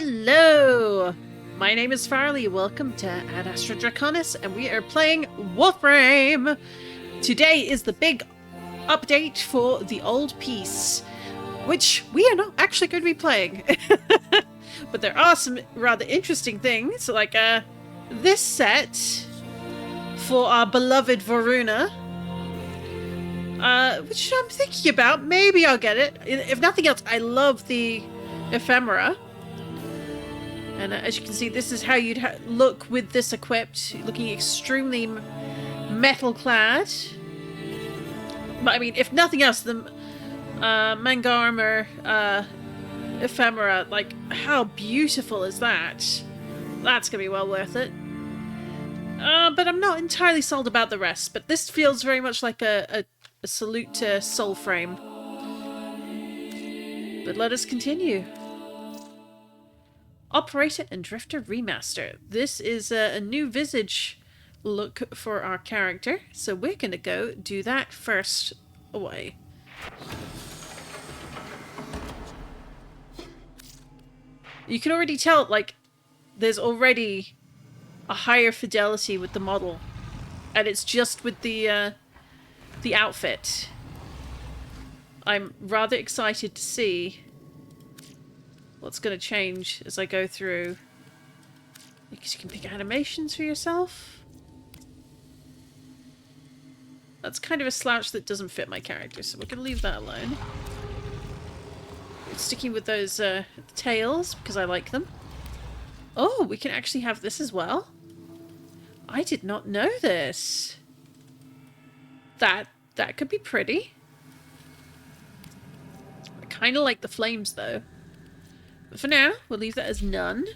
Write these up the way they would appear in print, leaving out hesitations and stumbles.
Hello! My name is Farli. Welcome to AdAstraDraconis, and we are playing Warframe! Today is the big update for the old piece, which we are not actually going to be playing. But there are some rather interesting things, like this set for our beloved Varuna, which I'm thinking about. Maybe I'll get it. If nothing else, I love the ephemera. And as you can see, this is how you'd look with this equipped, looking extremely metal-clad. But I mean, if nothing else, the manga armor ephemera, like, how beautiful is that? That's gonna be well worth it. But I'm not entirely sold about the rest, but this feels very much like a salute to Soulframe. But let us continue. Operator and Drifter Remaster. This is a new visage look for our character, so we're going to go do that first away. You can already tell, like, there's already a higher fidelity with the model, and it's just with the outfit. I'm rather excited to see what's going to change as I go through. Because you can pick animations for yourself. That's kind of a slouch that doesn't fit my character, so we're going to leave that alone. We're sticking with those tails, because I like them. Oh, we can actually have this as well. I did not know this. That could be pretty. I kind of like the flames, though. But for now, we'll leave that as none.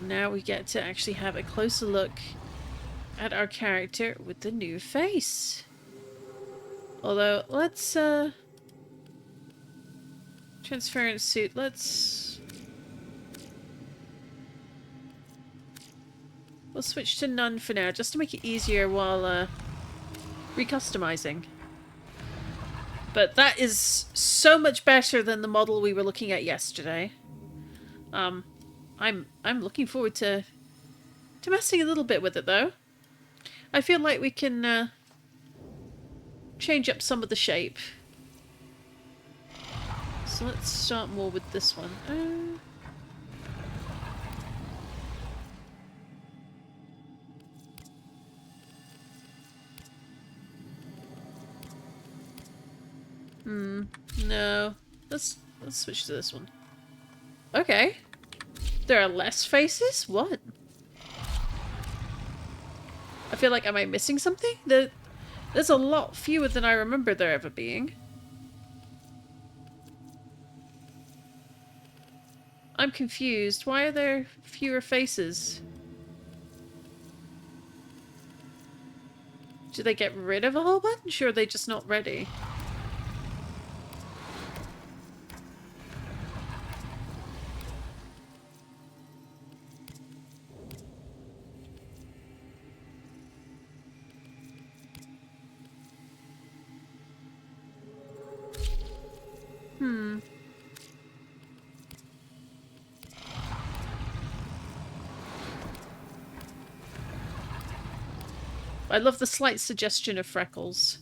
Now we get to actually have a closer look at our character with the new face. Although, let's, transparent suit, we'll switch to none for now, just to make it easier while, recustomizing. But that is so much better than the model we were looking at yesterday. I'm looking forward to messing a little bit with it, though. I feel like we can change up some of the shape. So let's start more with this one. No. Let's switch to this one. Okay. There are less faces? What? I feel like, am I missing something? There's a lot fewer than I remember there ever being. I'm confused. Why are there fewer faces? Do they get rid of a whole bunch, or are they just not ready? I love the slight suggestion of freckles.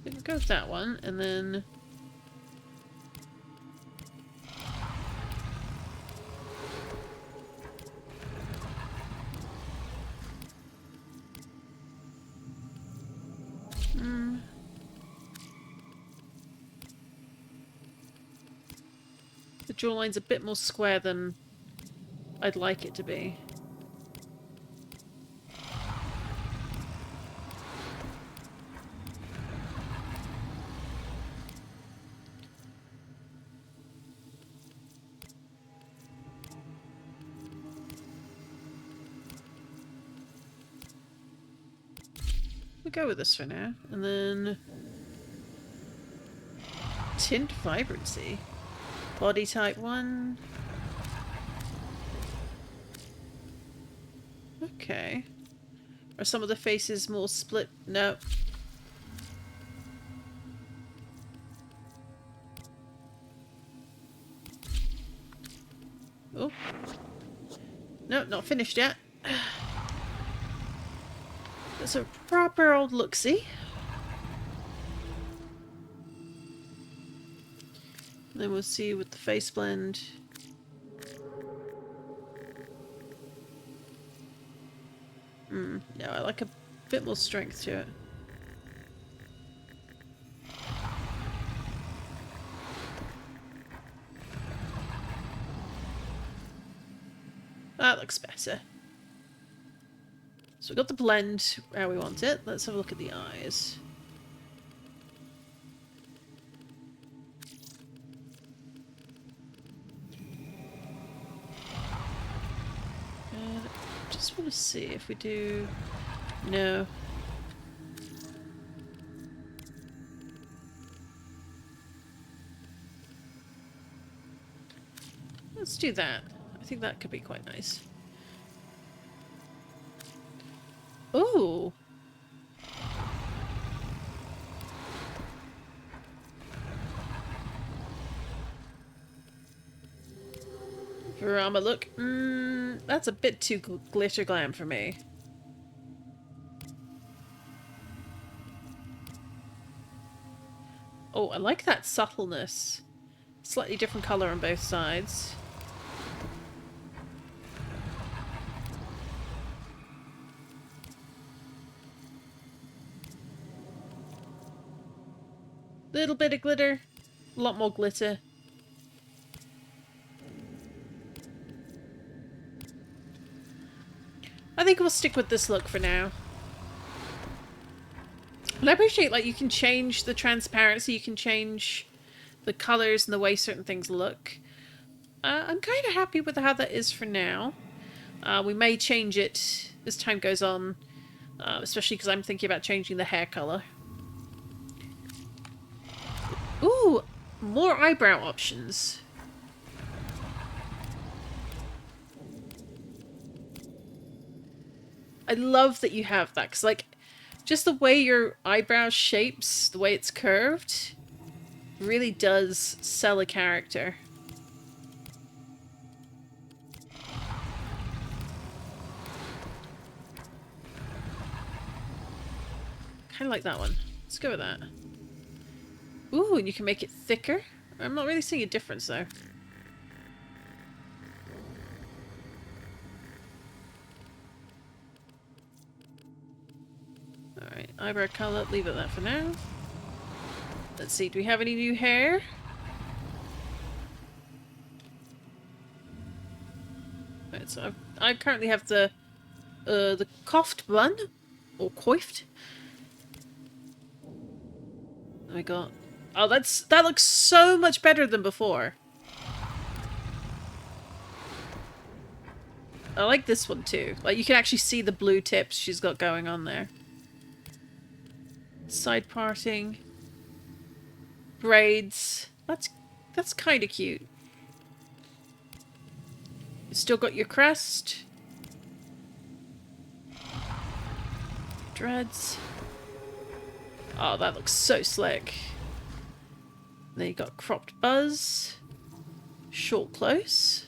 We'll go with that one, and then... The jawline's a bit more square than I'd like it to be. We'll go with this for now, and then... Tint vibrancy. Body type 1. Okay. Are some of the faces more split? No. Oh. No, not finished yet. That's a proper old look-see. Then we'll see with the face blend. No, I like a bit more strength to it. That looks better. So we got the blend how we want it. Let's have a look at the eyes. And I just want to see if we do... No. Let's do that. I think that could be quite nice. Ooh. Varama look. That's a bit too glitter glam for me. Oh, I like that subtleness. Slightly different colour on both sides. Little bit of glitter. A lot more glitter. I think we'll stick with this look for now. And I appreciate, like, you can change the transparency, you can change the colours and the way certain things look. I'm kind of happy with how that is for now. We may change it as time goes on, especially because I'm thinking about changing the hair colour. Ooh, more eyebrow options. I love that you have that, because, like, just the way your eyebrow shapes, the way it's curved, really does sell a character. Kind of like that one. Let's go with that. Ooh, and you can make it thicker. I'm not really seeing a difference, though. Alright, eyebrow colour, leave it that for now. Let's see, do we have any new hair? Right, so I currently have the coiffed bun, or coiffed. We got... Oh, that looks so much better than before. I like this one too. Like, you can actually see the blue tips she's got going on there. Side parting. Braids. That's kind of cute. You still got your crest. Dreads. Oh, that looks so slick. Then you got cropped buzz. Short close.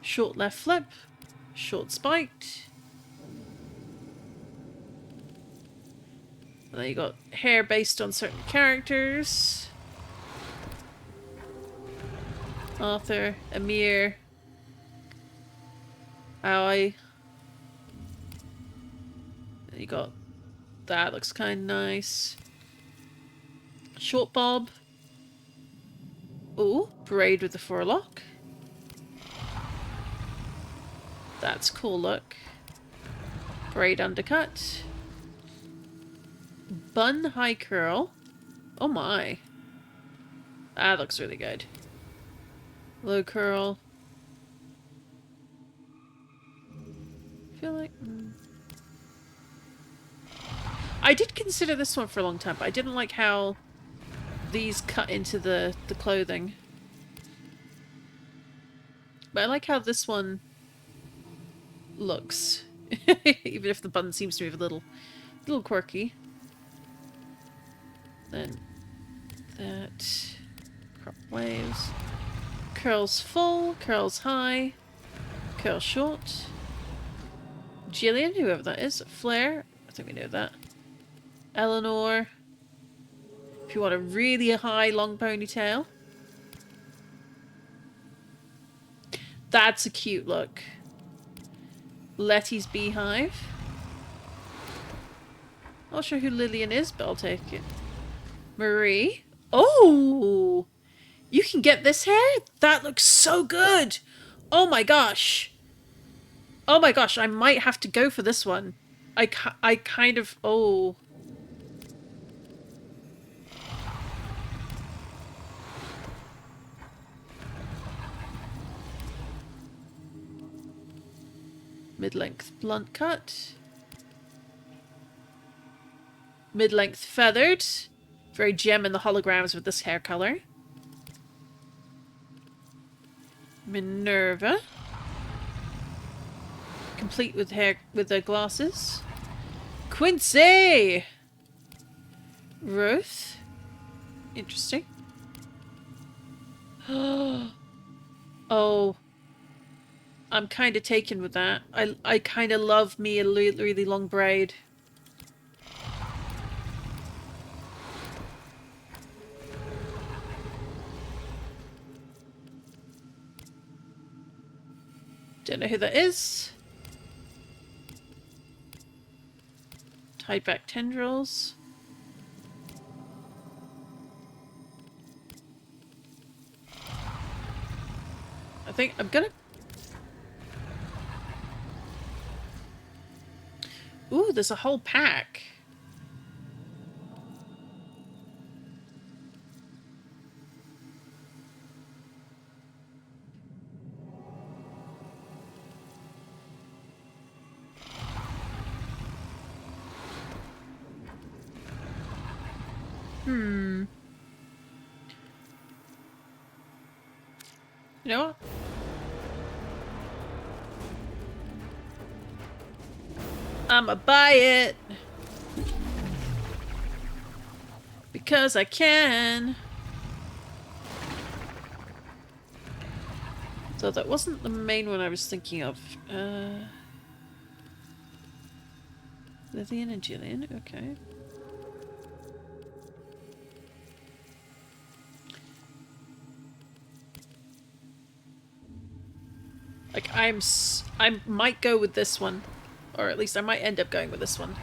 Short left flip. Short spiked. And then you got hair based on certain characters. Arthur, Amir, Aoi. And you got that, looks kind of nice. Short bob. Ooh, braid with the forelock. That's cool look. Braid undercut. Bun high curl. Oh my. That looks really good. Low curl. I feel like... I did consider this one for a long time, but I didn't like how these cut into the clothing. But I like how this one looks. Even if the bun seems to be a little quirky. Then that crop waves. Curls full, curls high, curl short. Jillian, whoever that is. Flair, I think we know that. Eleanor, if you want a really high long ponytail. That's a cute look. Letty's beehive. Not sure who Lillian is, but I'll take it. Marie. Oh! You can get this hair? That looks so good! Oh my gosh! Oh my gosh, I might have to go for this one. I kind of... Oh. Mid-length blunt cut. Mid-length feathered. Very gem in the holograms with this hair color. Minerva. Complete with hair with the glasses. Quincy! Ruth. Interesting. Oh. I'm kind of taken with that. I kind of love me a really long braid. Don't know who that is. Tied back tendrils. I think I'm gonna... Ooh, there's a whole pack. You know what? I'ma buy it. Because I can. So that wasn't the main one I was thinking of. Lillian and Jillian, okay. Like, I might go with this one. Or at least I might end up going with this one.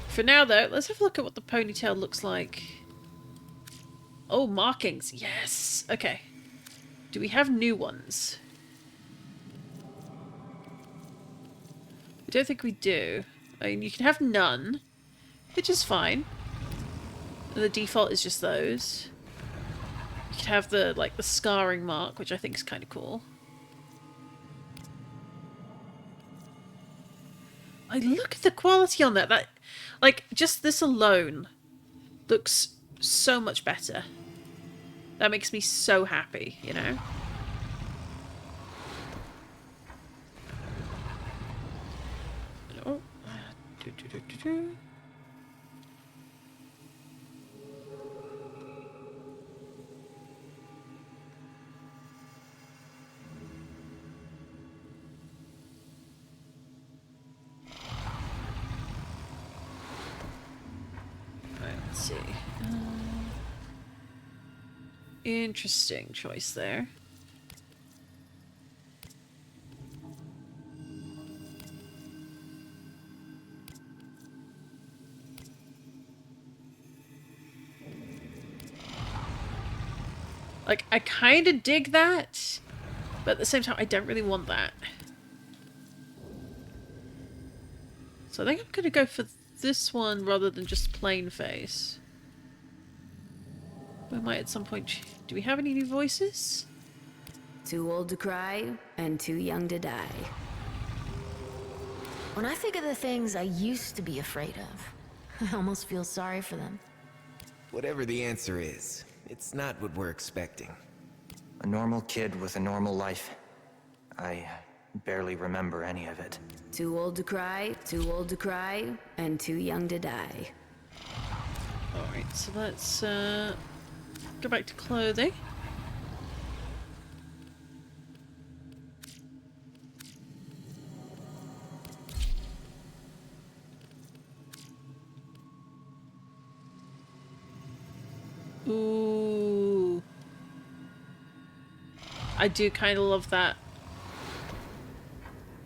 For now, though, let's have a look at what the ponytail looks like. Oh, markings. Yes. Okay. Do we have new ones? I don't think we do. I mean, you can have none, which is fine. The default is just those. You can have the, like, the scarring mark, which I think is kind of cool. I look at the quality on that. That, like, just this alone looks so much better. That makes me so happy, you know? Oh. Let's see. Interesting choice there. Like, I kind of dig that, but at the same time, I don't really want that. So I think I'm going to go for this one rather than just plain face. We might at some point... Do we have any new voices? Too old to cry and too young to die. When I think of the things I used to be afraid of, I almost feel sorry for them. Whatever the answer is, it's not what we're expecting. A normal kid with a normal life. I barely remember any of it. Too old to cry, and too young to die. Alright, so let's go back to clothing. Ooh. I do kind of love that.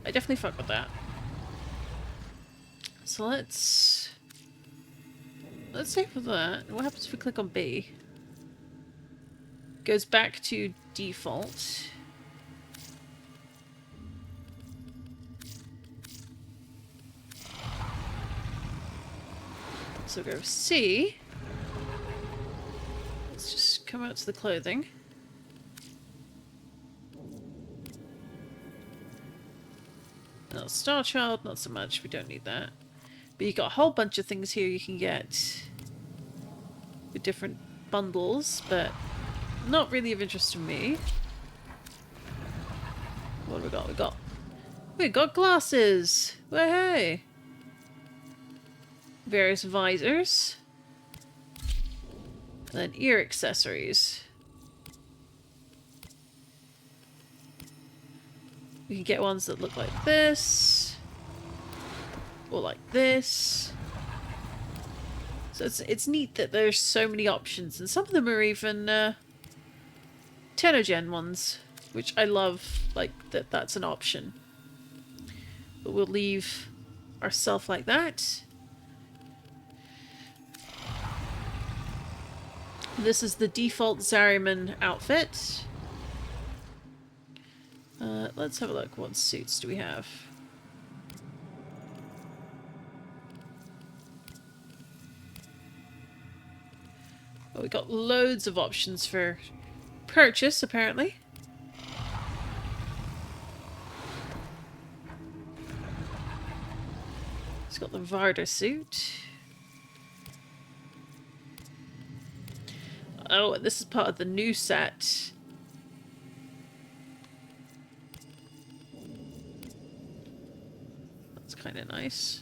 I definitely fuck with that. So let's save with that. What happens if we click on B? Goes back to default. So go C. Let's just come out to the clothing. No, Star Child, not so much. We don't need that. But you got a whole bunch of things here you can get with different bundles, but not really of interest to me. What have we got? We got glasses! Hey! Various visors. And then ear accessories. We can get ones that look like this. Or like this. So it's neat that there's so many options. And some of them are even Tenno ones. Which I love, like, that's an option. But we'll leave ourselves like that. This is the default Zariman outfit. Let's have a look. What suits do we have? Well, we got loads of options for purchase, apparently. It's got the Varda suit. Oh, and this is part of the new set. That's kind of nice.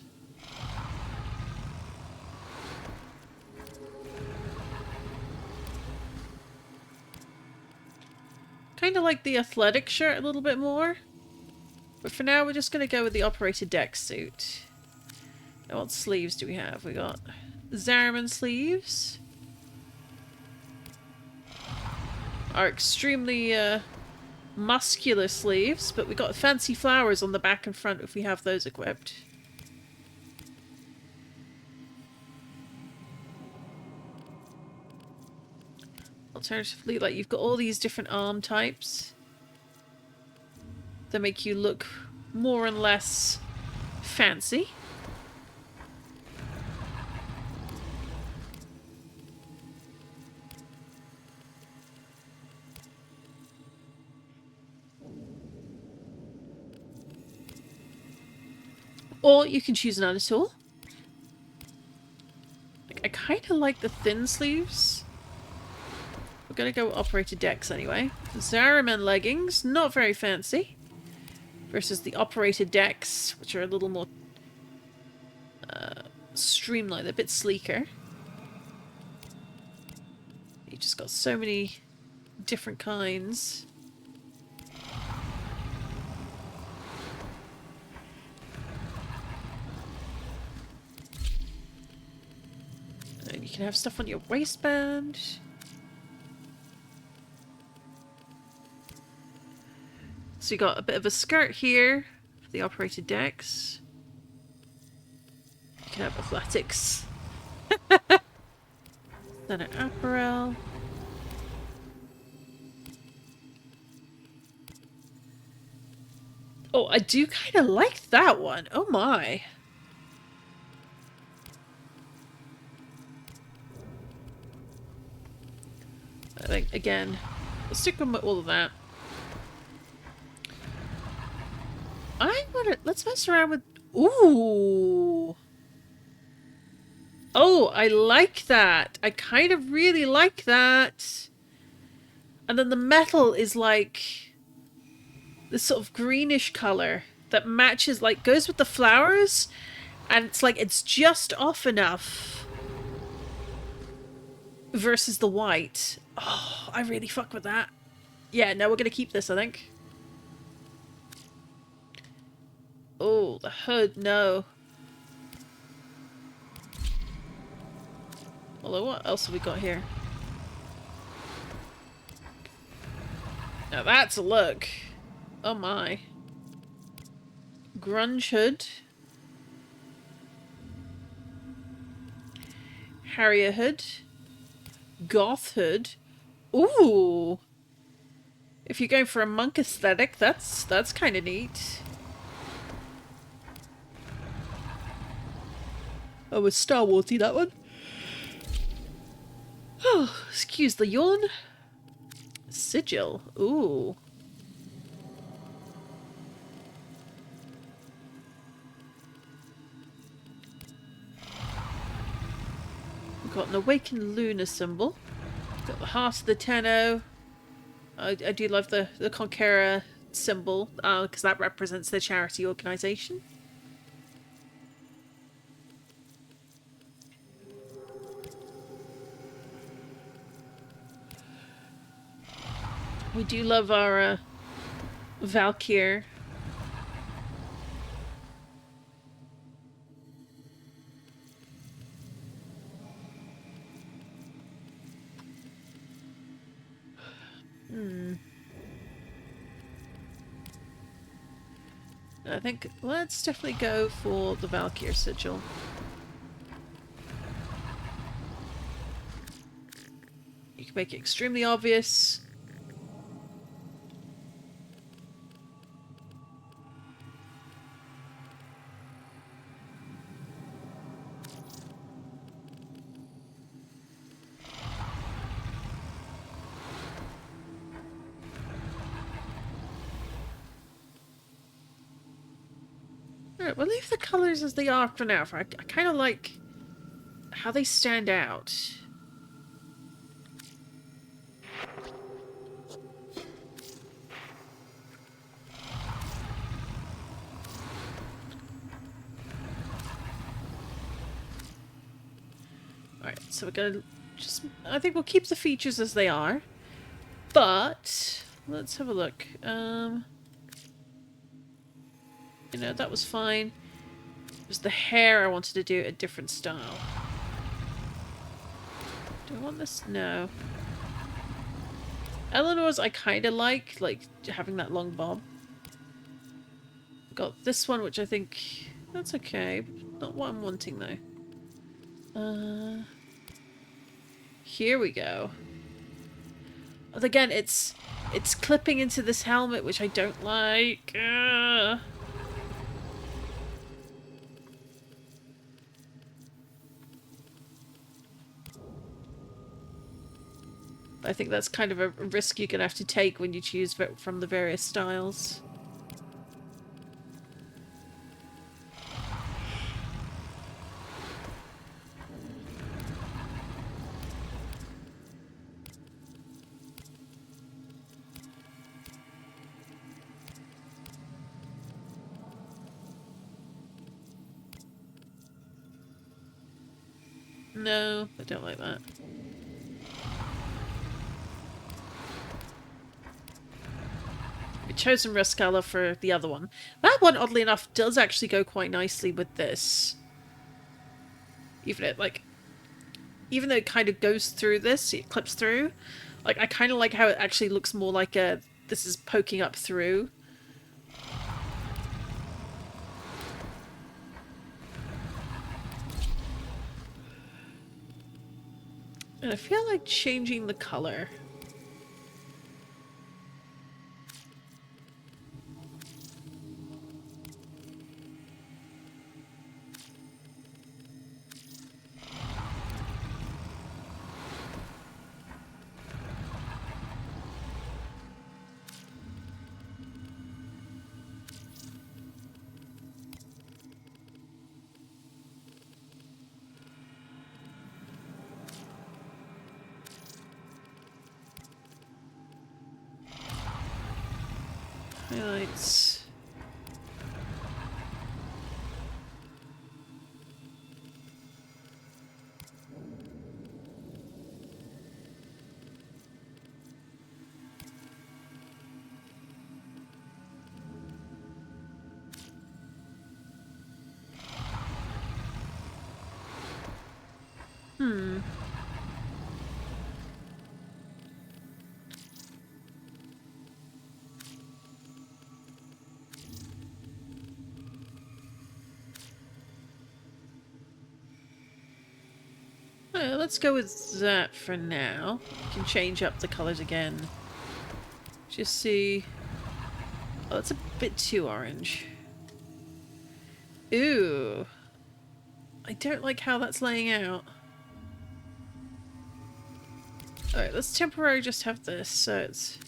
Kind of like the athletic shirt a little bit more. But for now, we're just going to go with the operated deck suit. Now, what sleeves do we have? We got Zariman sleeves. Our extremely muscular sleeves, but we got fancy flowers on the back and front if we have those equipped. Alternatively, like, you've got all these different arm types that make you look more and less fancy. Or you can choose another tool. I kind of like the thin sleeves. We're going to go with operated decks anyway. Zariman leggings, not very fancy. Versus the operated decks, which are a little more streamlined, a bit sleeker. You just got so many different kinds. And you can have stuff on your waistband. So you got a bit of a skirt here for the operated decks. You can have athletics. Then an apparel. Oh, I do kind of like that one. Oh my. I think, again, we'll stick with all of that. Let's mess around with... Ooh! Oh, I like that. I kind of really like that. And then the metal is like... this sort of greenish color that matches, like, goes with the flowers, and it's like it's just off enough versus the white. Oh, I really fuck with that. Yeah, no, we're gonna keep this, I think. Oh, the hood, no. Although, what else have we got here? Now that's a look. Oh my. Grunge hood. Harrier hood. Goth hood. Ooh. If you're going for a monk aesthetic, that's kind of neat. Oh, it's Star Warsy, that one. Oh, excuse the yawn. Sigil. Ooh. We've got an awakened lunar symbol. Got the heart of the Tenno. I do love the Conqueror symbol, because that represents the charity organisation. We do love our Valkyr. I think let's definitely go for the Valkyr sigil. You can make it extremely obvious. Alright, we'll leave the colours as they are for now. I kind of like how they stand out. Alright, so we're gonna just... I think we'll keep the features as they are. But... let's have a look. You know, that was fine. It was the hair I wanted to do a different style. Do I want this? No. Eleanor's I kind of like having that long bob. Got this one, which I think... that's okay. Not what I'm wanting, though. Here we go. But again, it's clipping into this helmet, which I don't like. I think that's kind of a risk you're going to have to take when you choose from the various styles. No, I don't like that. We chose some rust color for the other one. That one, oddly enough, does actually go quite nicely with this. Even though it kind of goes through this, it clips through. Like, I kind of like how it actually looks more like this is poking up through. And I feel like changing the color. Highlights. Let's go with that for now. We can change up the colours again. Just see... Oh, that's a bit too orange. Ooh. I don't like how that's laying out. Alright, let's temporarily just have this, so it's...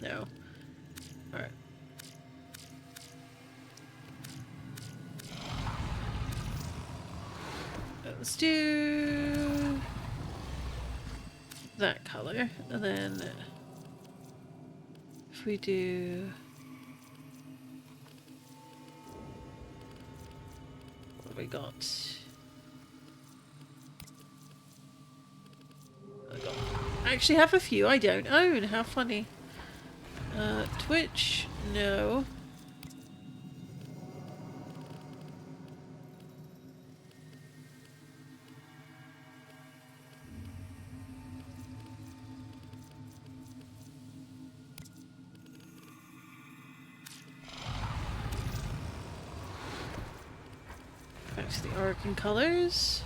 No. Alright. Let's do that color, and then if we do what have we got? I actually have a few I don't own. How funny. Twitch, no. Back to the Oregon colors.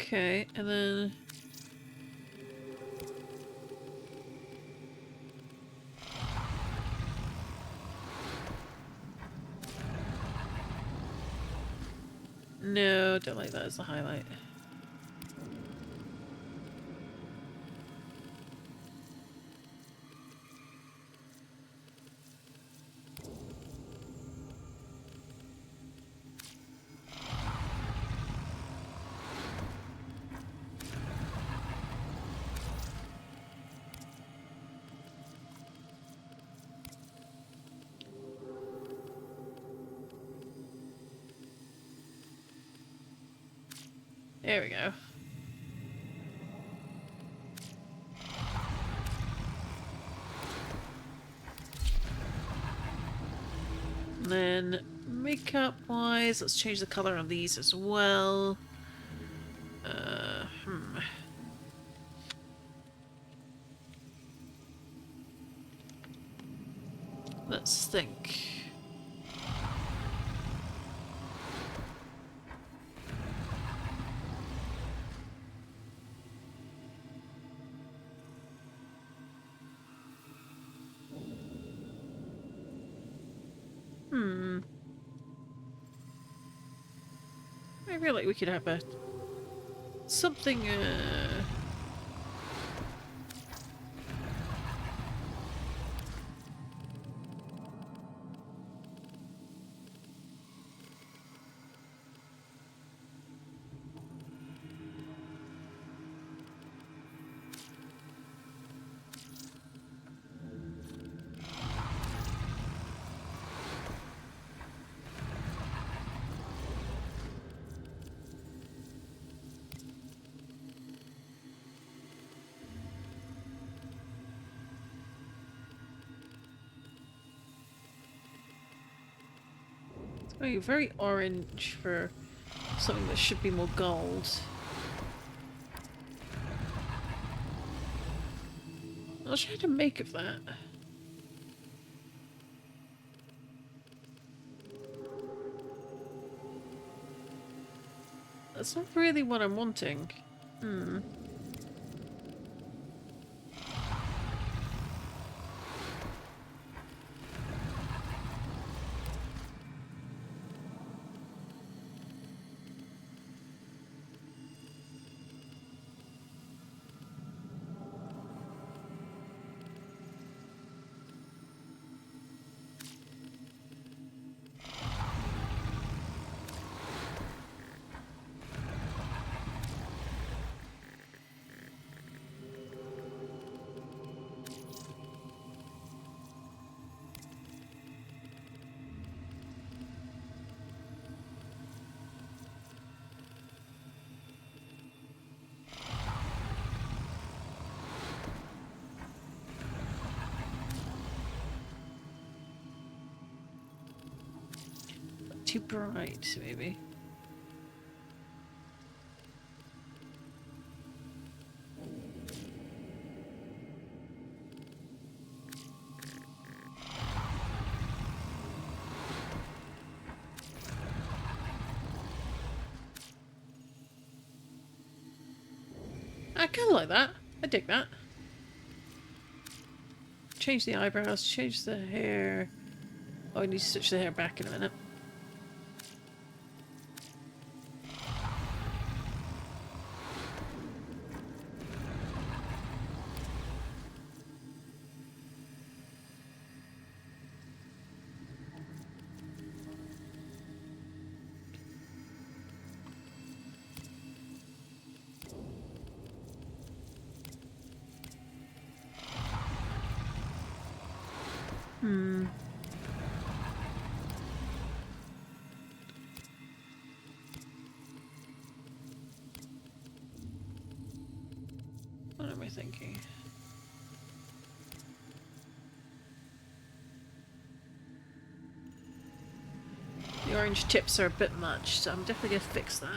Okay, and then... No, don't like that as a highlight. There we go. And then makeup wise, let's change the color on these as well. Let's think. I feel like we could have a something very orange for something that should be more gold. I was trying to make of that. That's not really what I'm wanting. Hmm. Too bright, maybe. I kind of like that. I dig that. Change the eyebrows, change the hair. Oh, I need to switch the hair back in a minute. What am I thinking? The orange tips are a bit much, so I'm definitely going to fix that.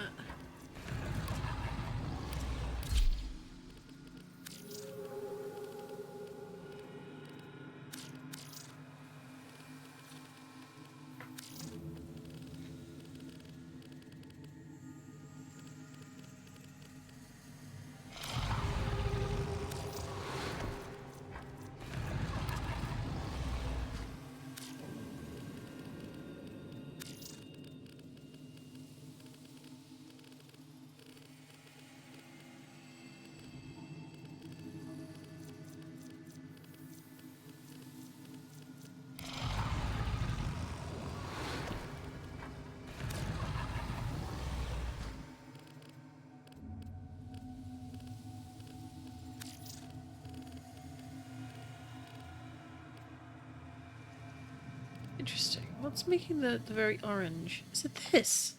Interesting. What's making the very orange? Is it this?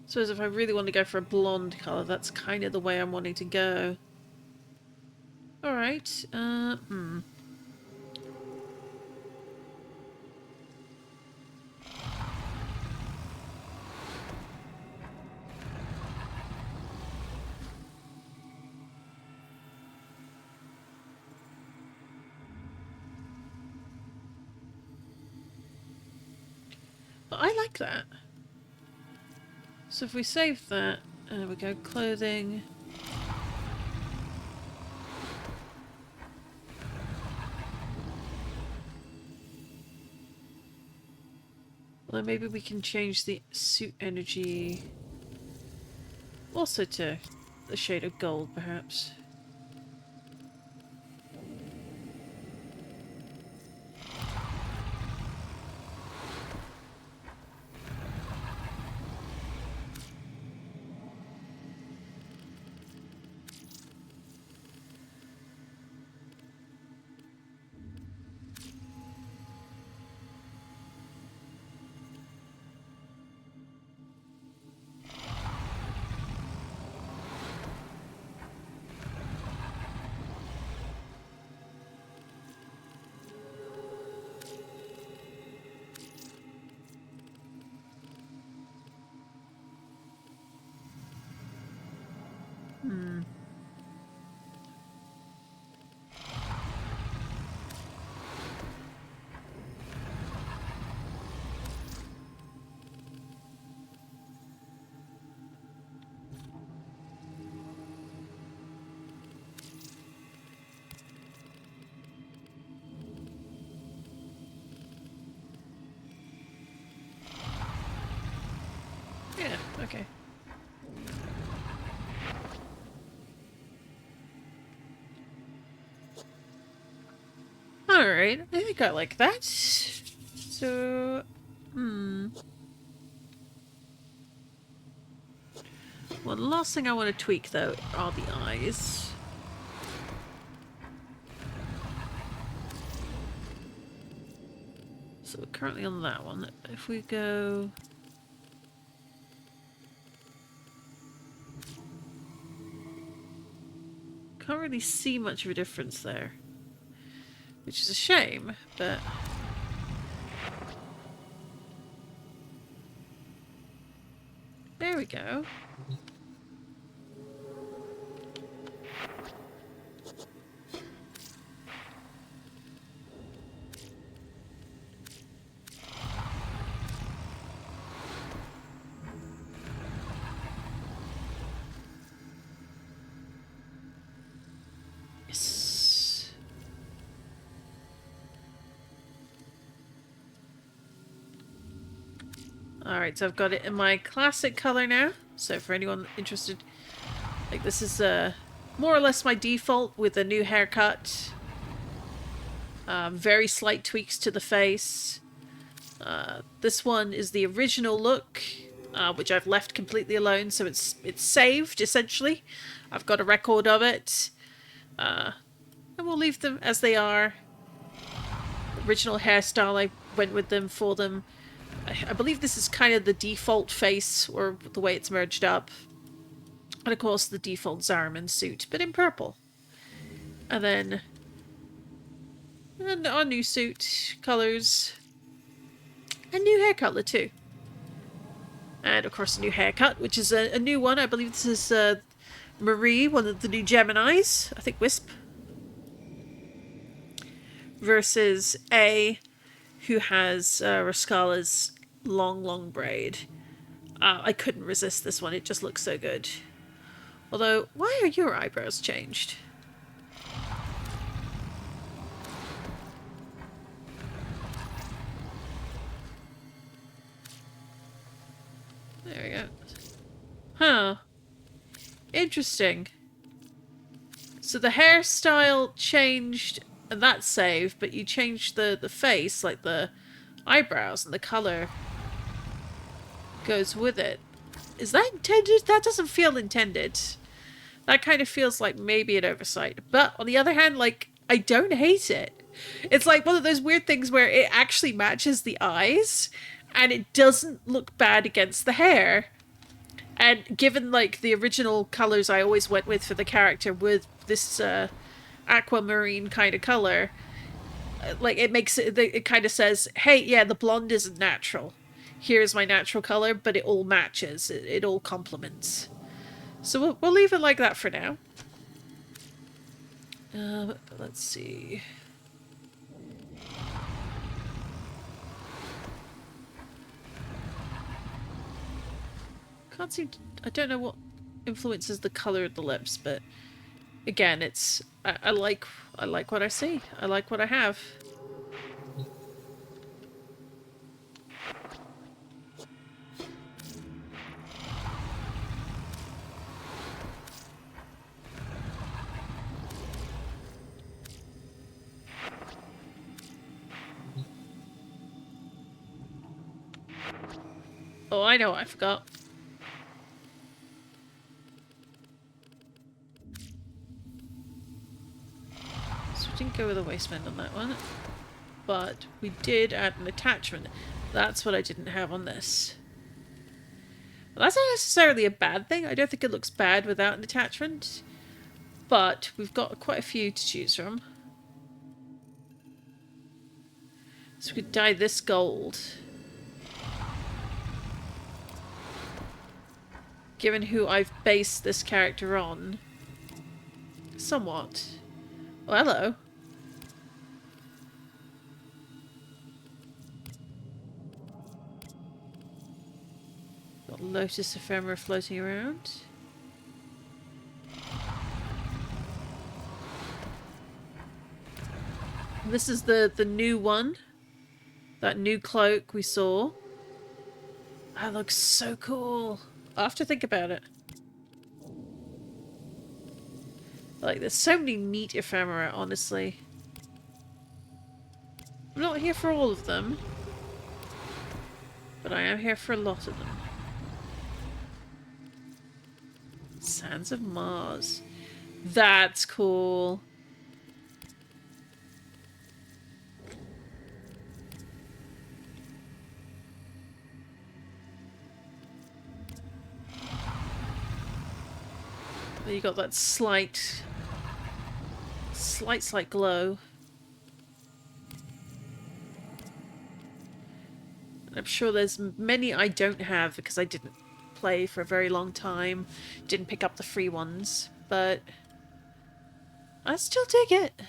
So as if I really want to go for a blonde colour, that's kind of the way I'm wanting to go. Alright, But I like that. So if we save that, we go clothing. Well, then maybe we can change the suit energy also to the shade of gold, perhaps. Yeah, okay. Alright, I think I like that. So, well, the last thing I want to tweak, though, are the eyes. So we're currently on that one. If we go... Can't really see much of a difference there. Which is a shame, but... There we go. Yes. Alright, so I've got it in my classic color now. So for anyone interested, like this is more or less my default with a new haircut. Very slight tweaks to the face. This one is the original look, which I've left completely alone, so it's saved, essentially. I've got a record of it. And we'll leave them as they are. Original hairstyle, I went with them for them. I believe this is kind of the default face, or the way it's merged up. And of course the default Zariman suit, but in purple. And then our new suit colors. A new hair color too. And of course a new haircut, which is a new one. I believe this is Marie, one of the new Geminis. I think Wisp. Versus A, who has Rascala's long braid. I couldn't resist this one. It just looks so good. Although, why are your eyebrows changed? There we go. Huh. Interesting. So the hairstyle changed, and that's saved, but you changed the face, like the eyebrows, and the colour goes with it. Is that intended? That doesn't feel intended. That kind of feels like maybe an oversight. But on the other hand, like, I don't hate it. It's like one of those weird things where it actually matches the eyes, and it doesn't look bad against the hair. And given, like, the original colours I always went with for the character with this aquamarine kind of colour, like, it makes it kind of says, hey, yeah, the blonde isn't natural. Here's my natural colour, but it all matches. It all complements. So we'll leave it like that for now. Let's see. Can't seem to, I don't know what influences the colour of the lips, but again, it's I like what I see. I like what I have. Oh, I know what I forgot. So we didn't go with a waistband on that one. But we did add an attachment. That's what I didn't have on this. Well, that's not necessarily a bad thing. I don't think it looks bad without an attachment. But we've got quite a few to choose from. So we could dye this gold. given who I've based this character on. Somewhat. Oh, hello. Got Lotus Ephemera floating around. This is the new one. That new cloak we saw. That looks so cool. I'll have to think about it. Like, there's so many neat ephemera, honestly. I'm not here for all of them. But I am here for a lot of them. Sands of Mars. That's cool. You got that slight glow. I'm sure there's many I don't have because I didn't play for a very long time. Didn't pick up the free ones, but I still dig it.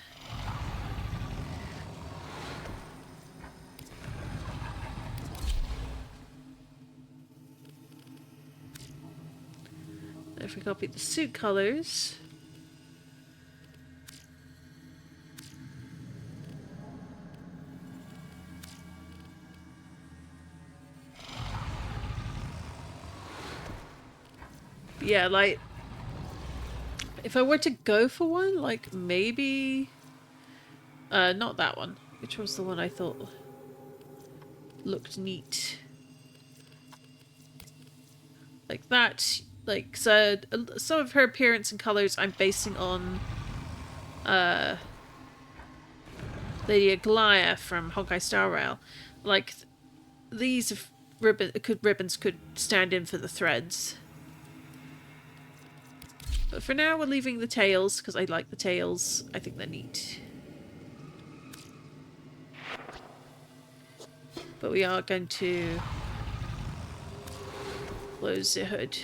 If we copy the suit colors. Yeah, like, if I were to go for one, like, maybe... not that one. Which was the one I thought looked neat. Like that... Like, so some of her appearance and colors I'm basing on Lady Aglaia from Honkai Star Rail. Like, these ribbons could stand in for the threads. But for now, we're leaving the tails, because I like the tails. I think they're neat. But we are going to close the hood.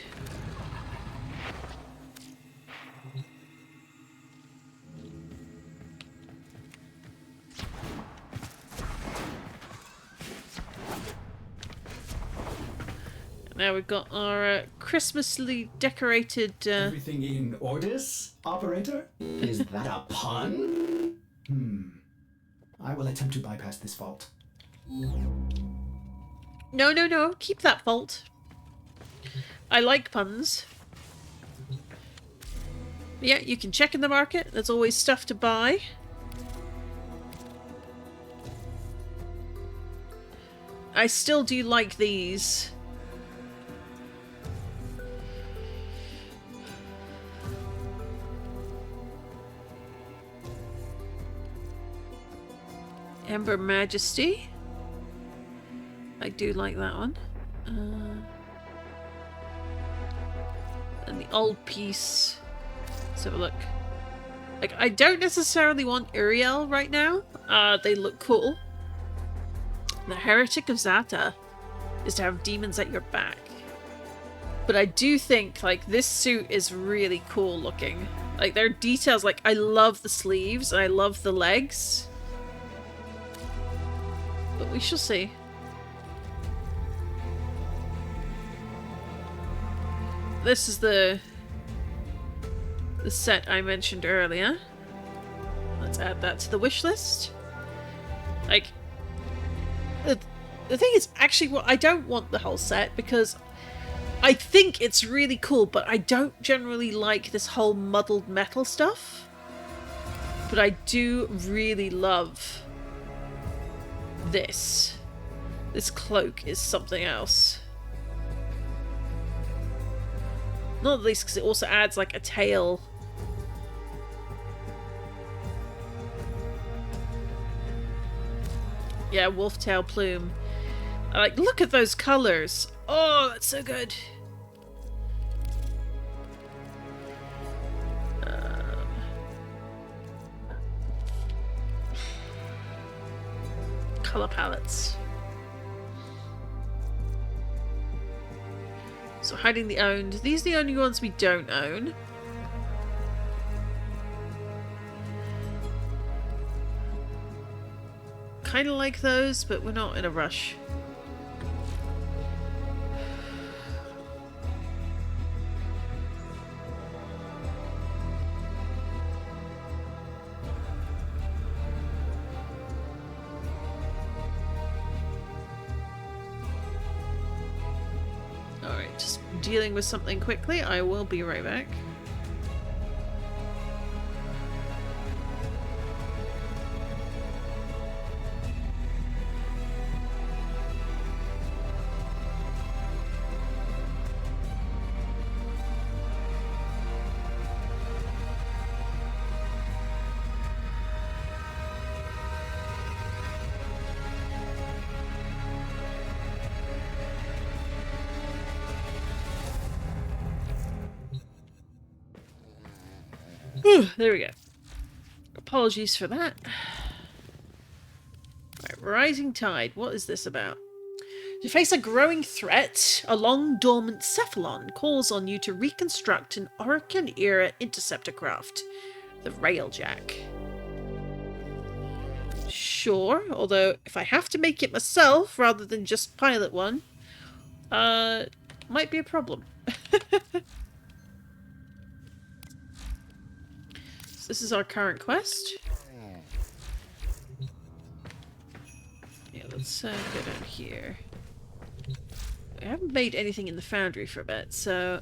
Now we've got our Christmasly decorated... Everything in orders, operator? Is that a pun? I will attempt to bypass this fault. No. Keep that fault. I like puns. Yeah, you can check in the market. There's always stuff to buy. I still do like these. Ember Majesty. I do like that one. And the old piece. Let's have a look. Like, I don't necessarily want Uriel right now. They look cool. The Heretic of Zata is to have demons at your back. But I do think, like, this suit is really cool looking. Like, there are details. Like, I love the sleeves and I love the legs. But we shall see. This is the set I mentioned earlier. Let's add that to the wish list. Like, the thing is, actually, well, I don't want the whole set because I think it's really cool, but I don't generally like this whole muddled metal stuff. But I do really love this. This cloak is something else. Not the least because it also adds like a tail. Yeah, wolf tail plume. Like, look at those colors. Oh, that's so good. Color palettes. So hiding the owned. These are the only ones we don't own. Kind of like those, but we're not in a rush. Alright, just dealing with something quickly. I will be right back. There we go. Apologies for that. Right, rising tide. What is this about? To face a growing threat, a long dormant cephalon calls on you to reconstruct an Orokin-era interceptor craft, the Railjack. Sure, although if I have to make it myself rather than just pilot one, might be a problem. This is our current quest. Yeah, let's go down here. I haven't made anything in the foundry for a bit, so...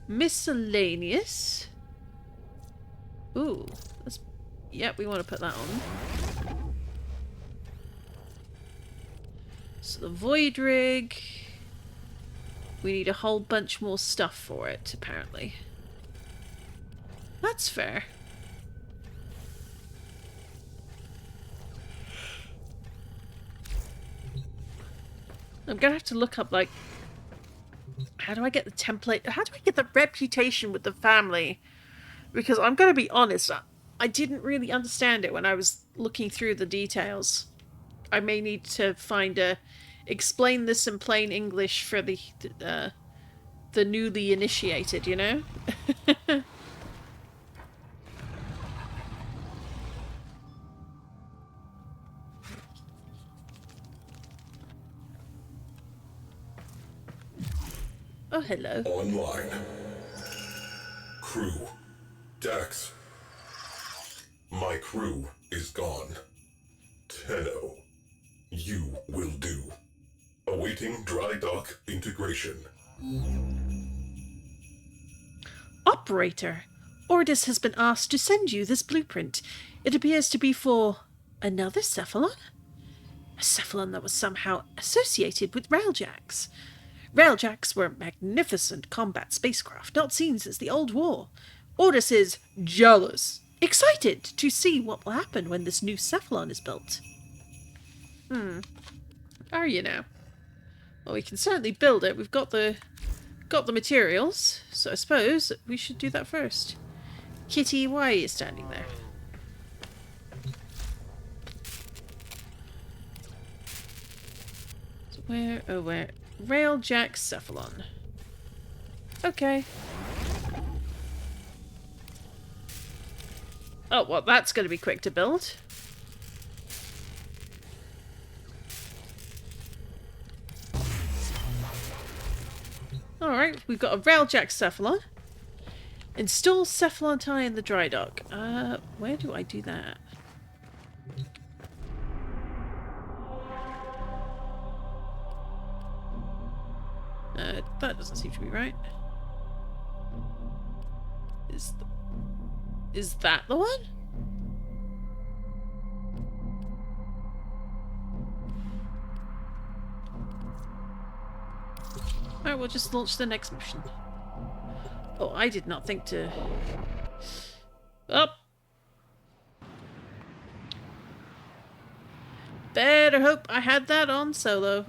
Miscellaneous. Ooh, that's... Yep, we want to put that on. So the Void Rig... We need a whole bunch more stuff for it, apparently. That's fair. I'm gonna have to look up, like, how do I get the template? How do I get the reputation with the family? Because I'm gonna be honest, I didn't really understand it when I was looking through the details. I may need to find a explain this in plain English for the newly initiated, you know? Oh, hello. Online. Crew. Dax. My crew is gone. Tenno. You will do. Awaiting dry dock integration. Operator, Ordis has been asked to send you this blueprint. It appears to be for another cephalon? A cephalon that was somehow associated with Railjacks. Railjacks were magnificent combat spacecraft, not seen since the Old War. Ordis is jealous, excited to see what will happen when this new cephalon is built. Are you now? Well, we can certainly build it. We've got the materials, so I suppose we should do that first. Kitty, why are you standing there? So where? Oh, where? Railjack cephalon. Okay. Oh, well, that's going to be quick to build. Alright, we've got a Railjack cephalon. Install cephalon tie in the dry dock. Where do I do that? That doesn't seem to be right. Is that the one? Alright, we'll just launch the next mission. Oh, I did not think to... Up! Better hope I had that on solo.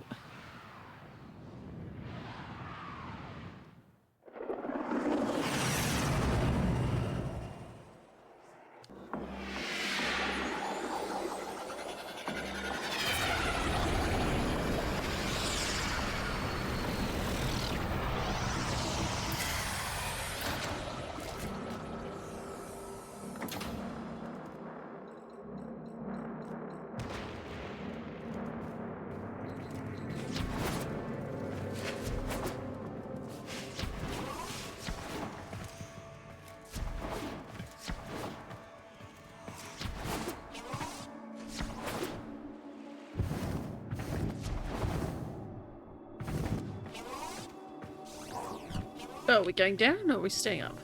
Oh, are we going down or are we staying up?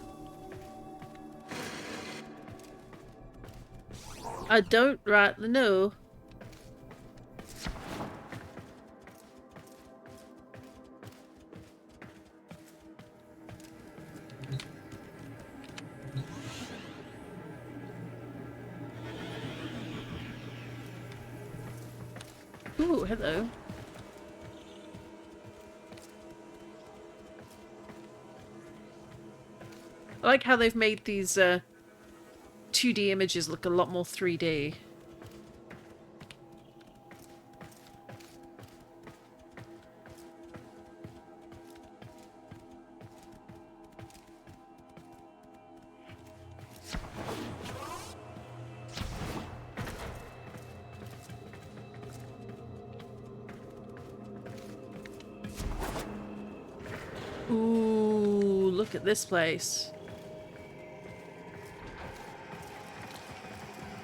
I don't rightly know. Ooh, hello. I like how they've made these 2D images look a lot more 3D. Ooh, look at this place.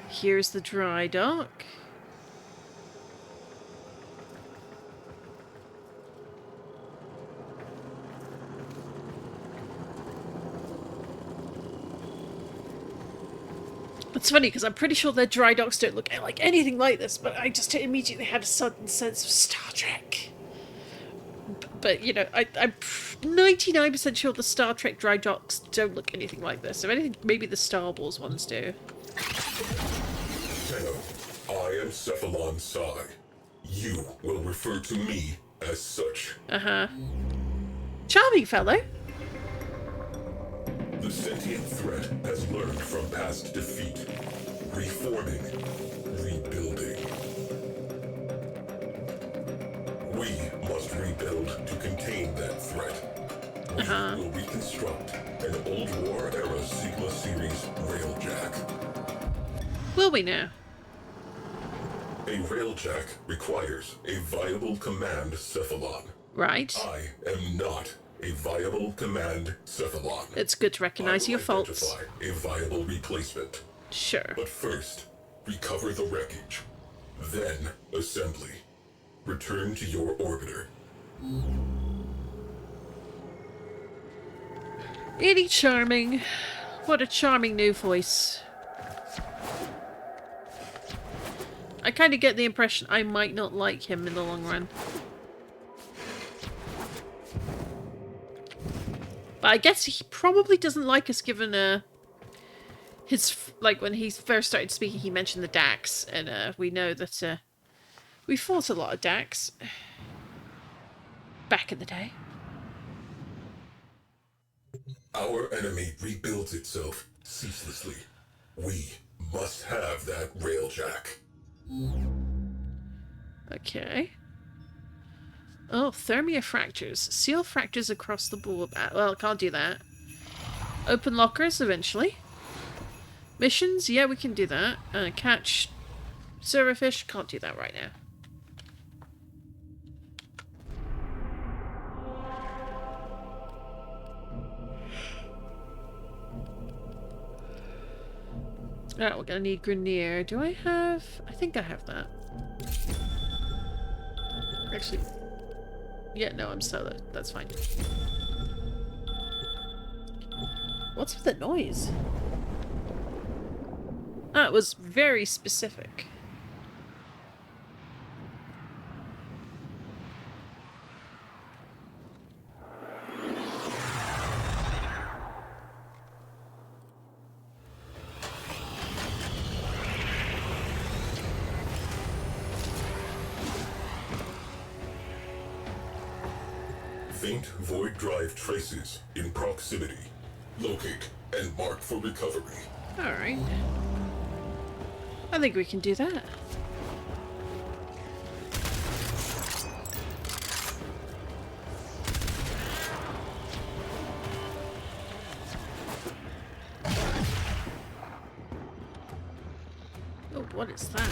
Here's the dry dock. It's funny because I'm pretty sure their dry docks don't look like anything like this, but I just immediately had a sudden sense of Star Trek. But, you know, I'm 99% sure the Star Trek dry docks don't look anything like this. If anything, maybe the Star Wars ones do. Tenno, I am Cephalon Psi. You will refer to me as such. Uh-huh. Charming fellow. The sentient threat has learned from past defeat. Reforming. Rebuilding. We must rebuild to contain that threat. We will reconstruct an old war-era Sigma Series railjack. Will we now? A railjack requires a viable command cephalon. Right. I am not a viable command cephalon. It's good to recognize your faults. Identify a viable replacement. Sure. But first, recover the wreckage. Then, assembly. Return to your orbiter. Really charming. What a charming new voice. I kind of get the impression I might not like him in the long run. But I guess he probably doesn't like us given his, like, when he first started speaking he mentioned the Dax, and we know that we fought a lot of Dax back in the day. Our enemy rebuilds itself ceaselessly. We must have that railjack. Okay. Oh, thermia fractures. Seal fractures across the board. Well, can't do that. Open lockers eventually. Missions? Yeah, we can do that. Catch silverfish? Can't do that right now. Alright, we're gonna need Grenier. Do I have... I think I have that. Actually... Yeah, no, I'm solo. That's fine. What's with that noise? Ah, it was very specific. Faint void drive traces in proximity. Locate and mark for recovery. Alright. I think we can do that. Oh, what is that?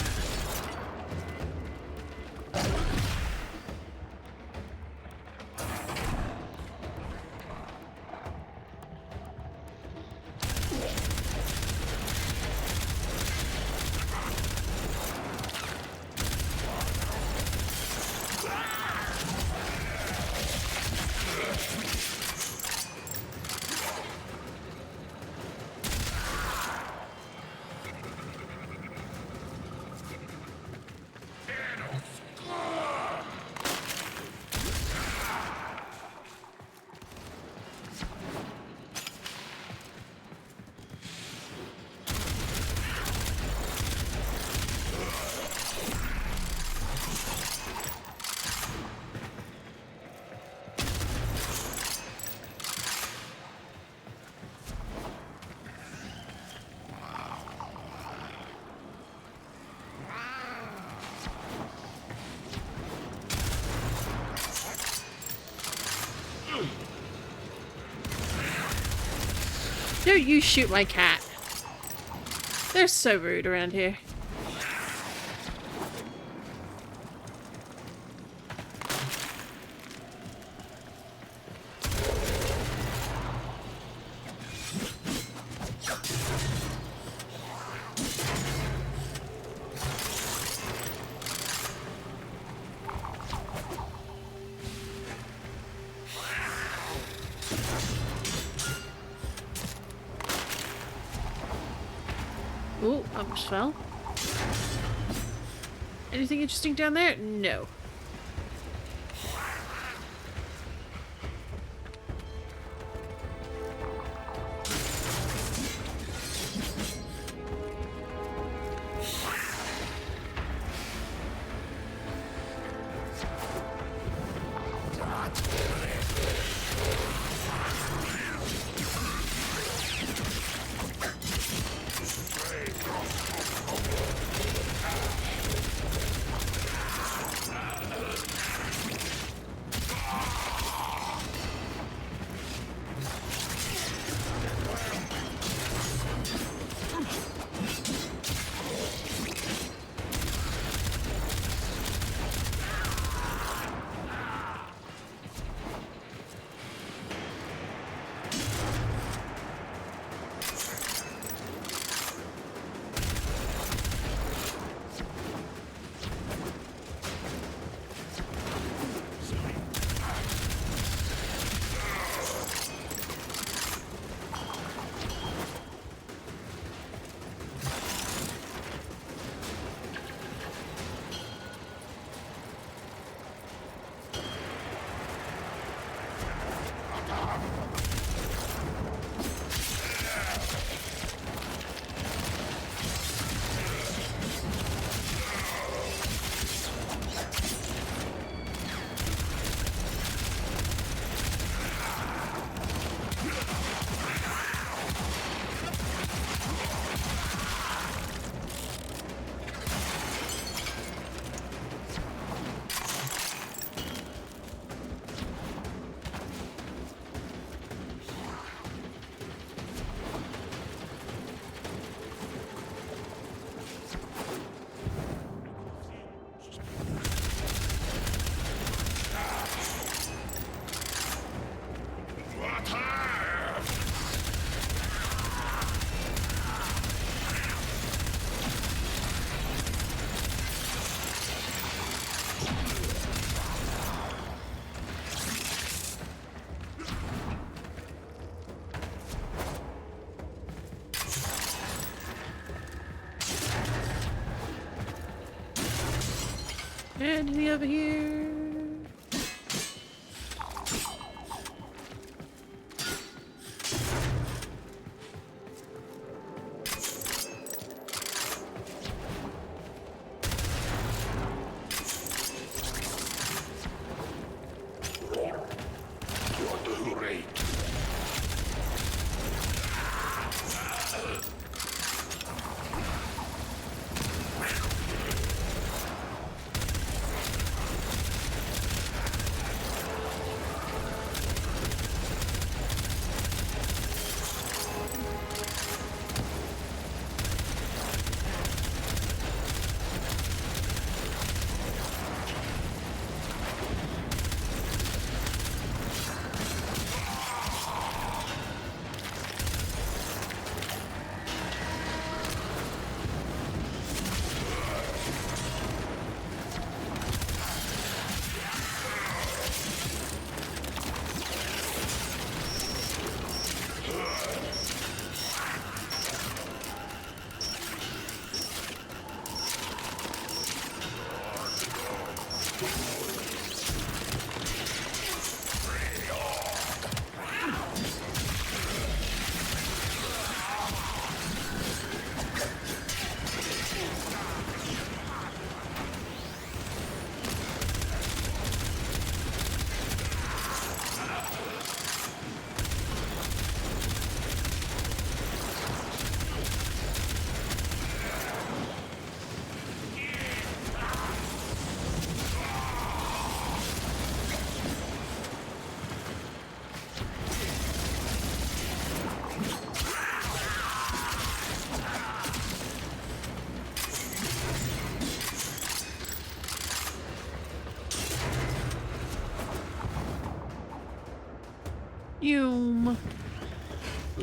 don't you shoot my cat. They're so rude around here. Ooh, almost fell. Anything interesting down there? No. Anything over here?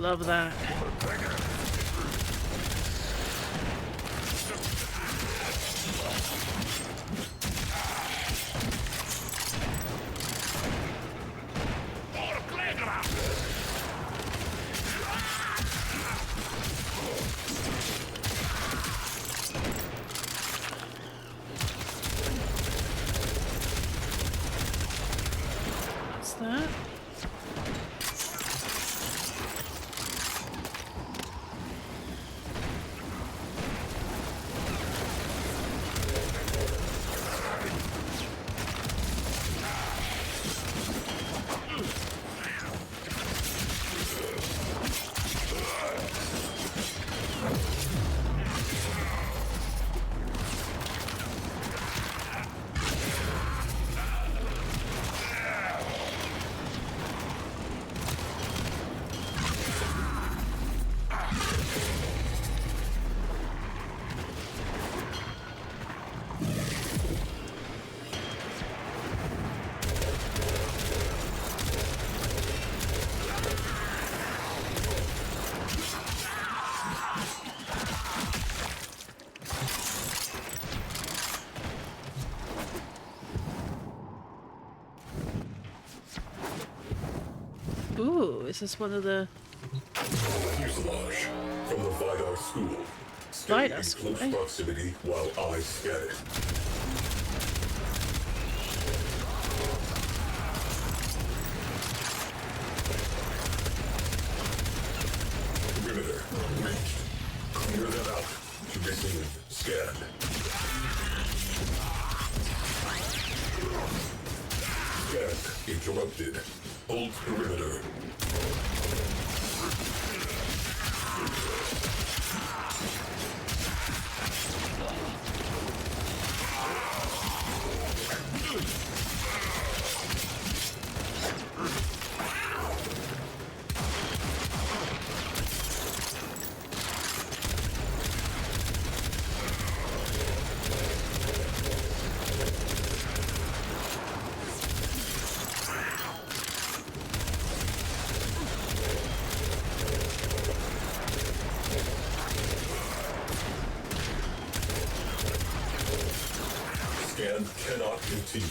love that. What's that? Ooh, is this one of the Fuselage from the Vidar School. Stay Vidar in School, close eh? proximity while I scan it. Perimeter reached. Clear that out to receive scan. Scan interrupted. Hold perimeter. Scan cannot continue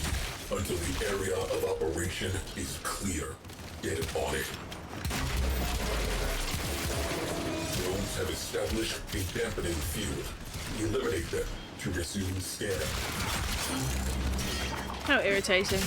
until the area of operation is clear. Get on it. Drones have established a dampening field. Eliminate them to resume scan. how irritating.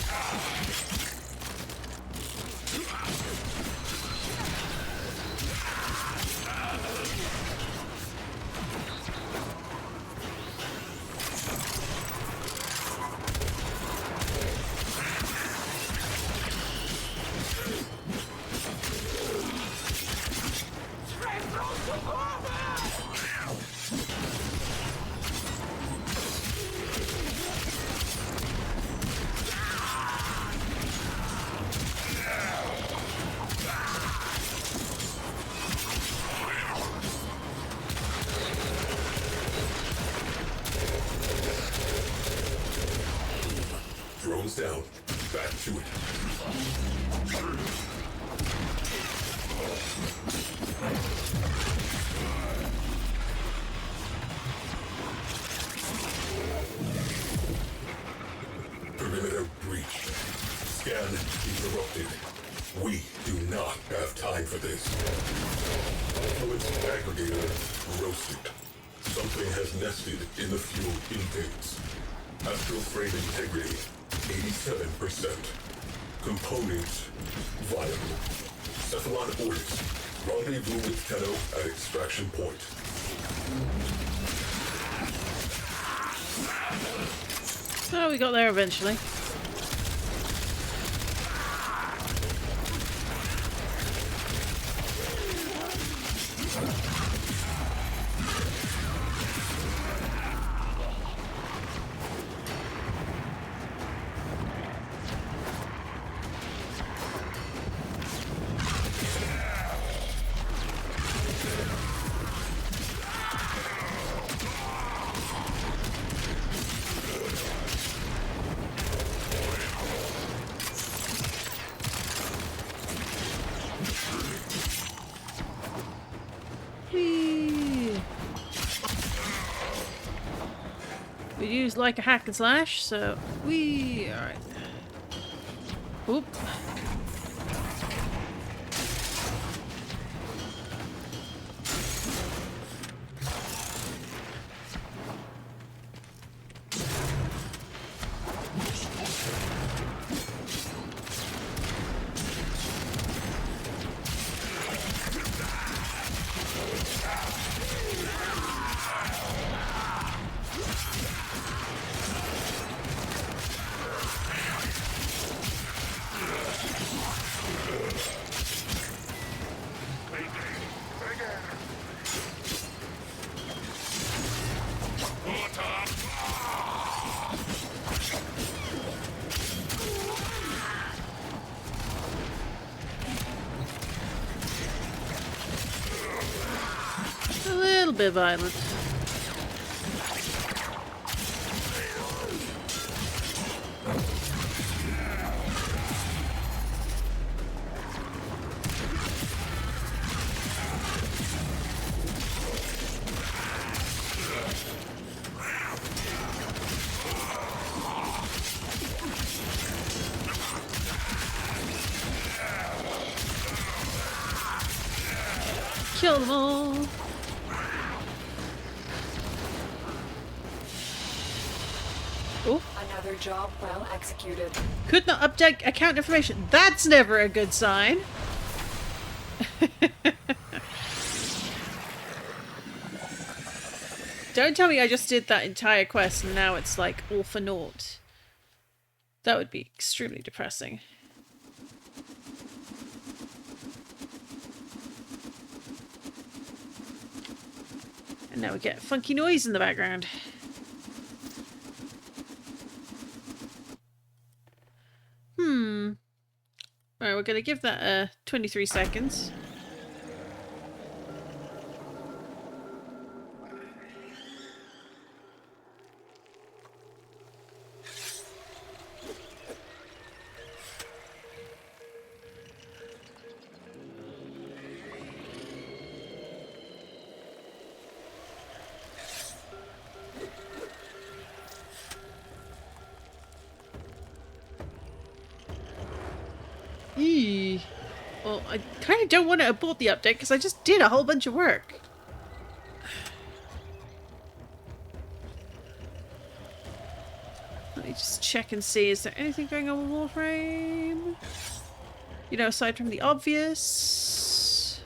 Drones down. Back to it. Perimeter breached. Scan interrupted. We do not have time for this. Fluids aggregator roasted. Something has nested in the fuel intakes. Astral frame integrity, 87%. Components, viable. Cephalon orders. Rendezvous with Tenno at extraction point. Oh, we got there eventually. Whee! We use like a hack and slash, so we alright. Oop. A little bit violent. Kill them all. Oh. Another job well executed. Could not update account information. That's never a good sign. Don't tell me I just did that entire quest and now it's like all for naught. That would be extremely depressing. And now we get funky noise in the background. Alright, we're gonna give that 23 seconds. Eee. Well, I kind of don't want to abort the update because I just did a whole bunch of work. Let me just check and see, is there anything going on with Warframe? You know, aside from the obvious.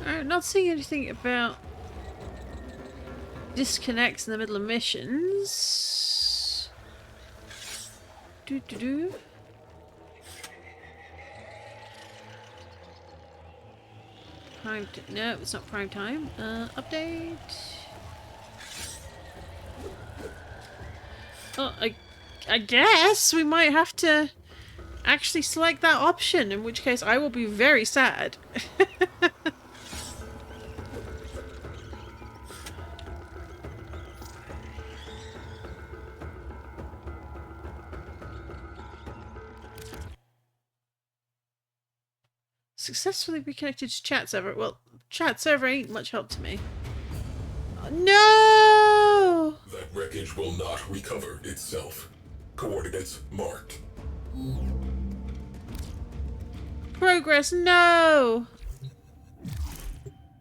I'm not seeing anything about disconnects in the middle of missions. Prime no, it's not prime time. Update. Oh, I guess we might have to actually select that option, in which case I will be very sad. Successfully reconnected to chat server. Well, chat server ain't much help to me. Oh, no! That wreckage will not recover itself. Coordinates marked. Progress, no!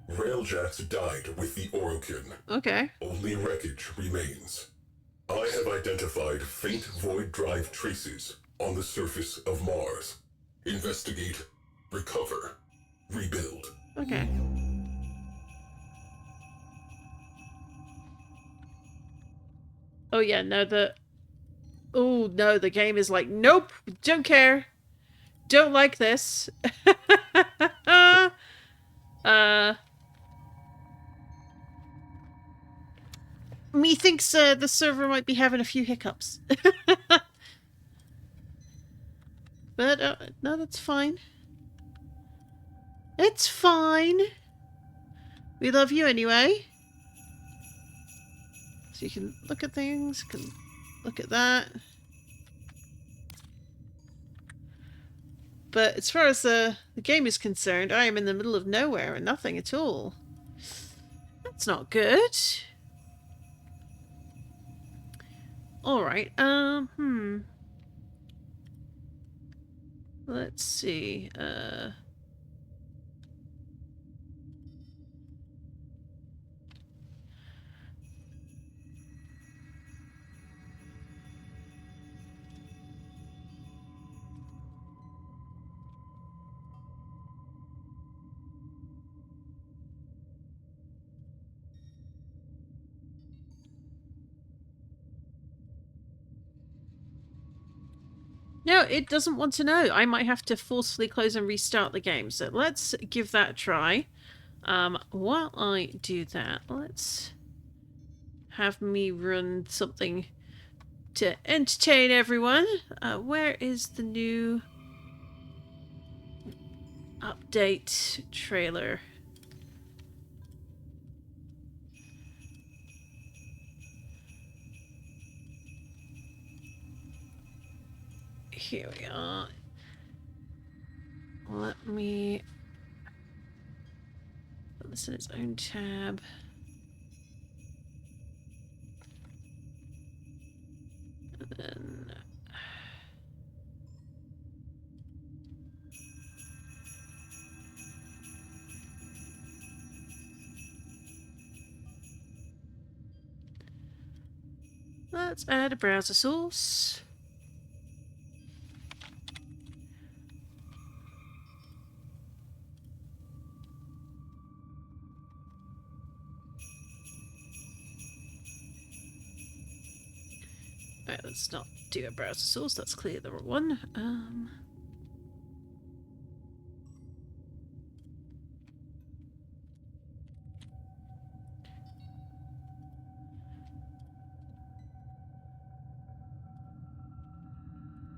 Railjacks died with the Orokin. Okay. Only wreckage remains. I have identified faint void drive traces on the surface of Mars. Investigate, recover, rebuild. Okay. Oh yeah, no, oh no, the game is like, nope, don't care. Don't like this. he thinks the server might be having a few hiccups. But no, that's fine. It's fine. We love you anyway. So you can look at things, can look at that. But as far as the game is concerned, I am in the middle of nowhere and nothing at all. That's not good. Alright, let's see, no, it doesn't want to know. I might have to forcefully close and restart the game. So let's give that a try. While I do that, let's have me run something to entertain everyone. Where is the new update trailer? Here we are. Let me put this in its own tab. And then let's add a browser source. Alright, let's not do a browser source, that's clearly the wrong one.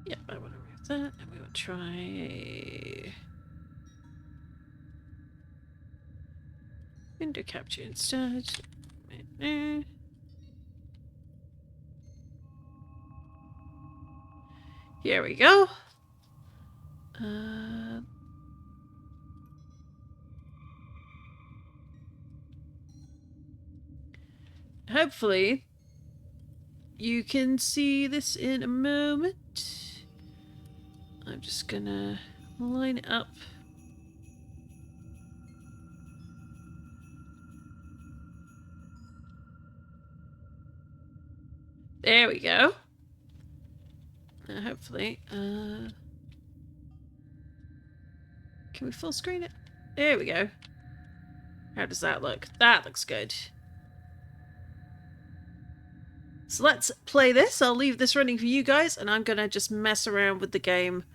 Yep, I want to remove that, and we will try window capture instead. Here we go. Hopefully, you can see this in a moment. I'm just gonna line it up. There we go. Hopefully, can we full screen it? There we go. How does that look? That looks good. So let's play this. I'll leave this running for you guys, and I'm gonna just mess around with the game.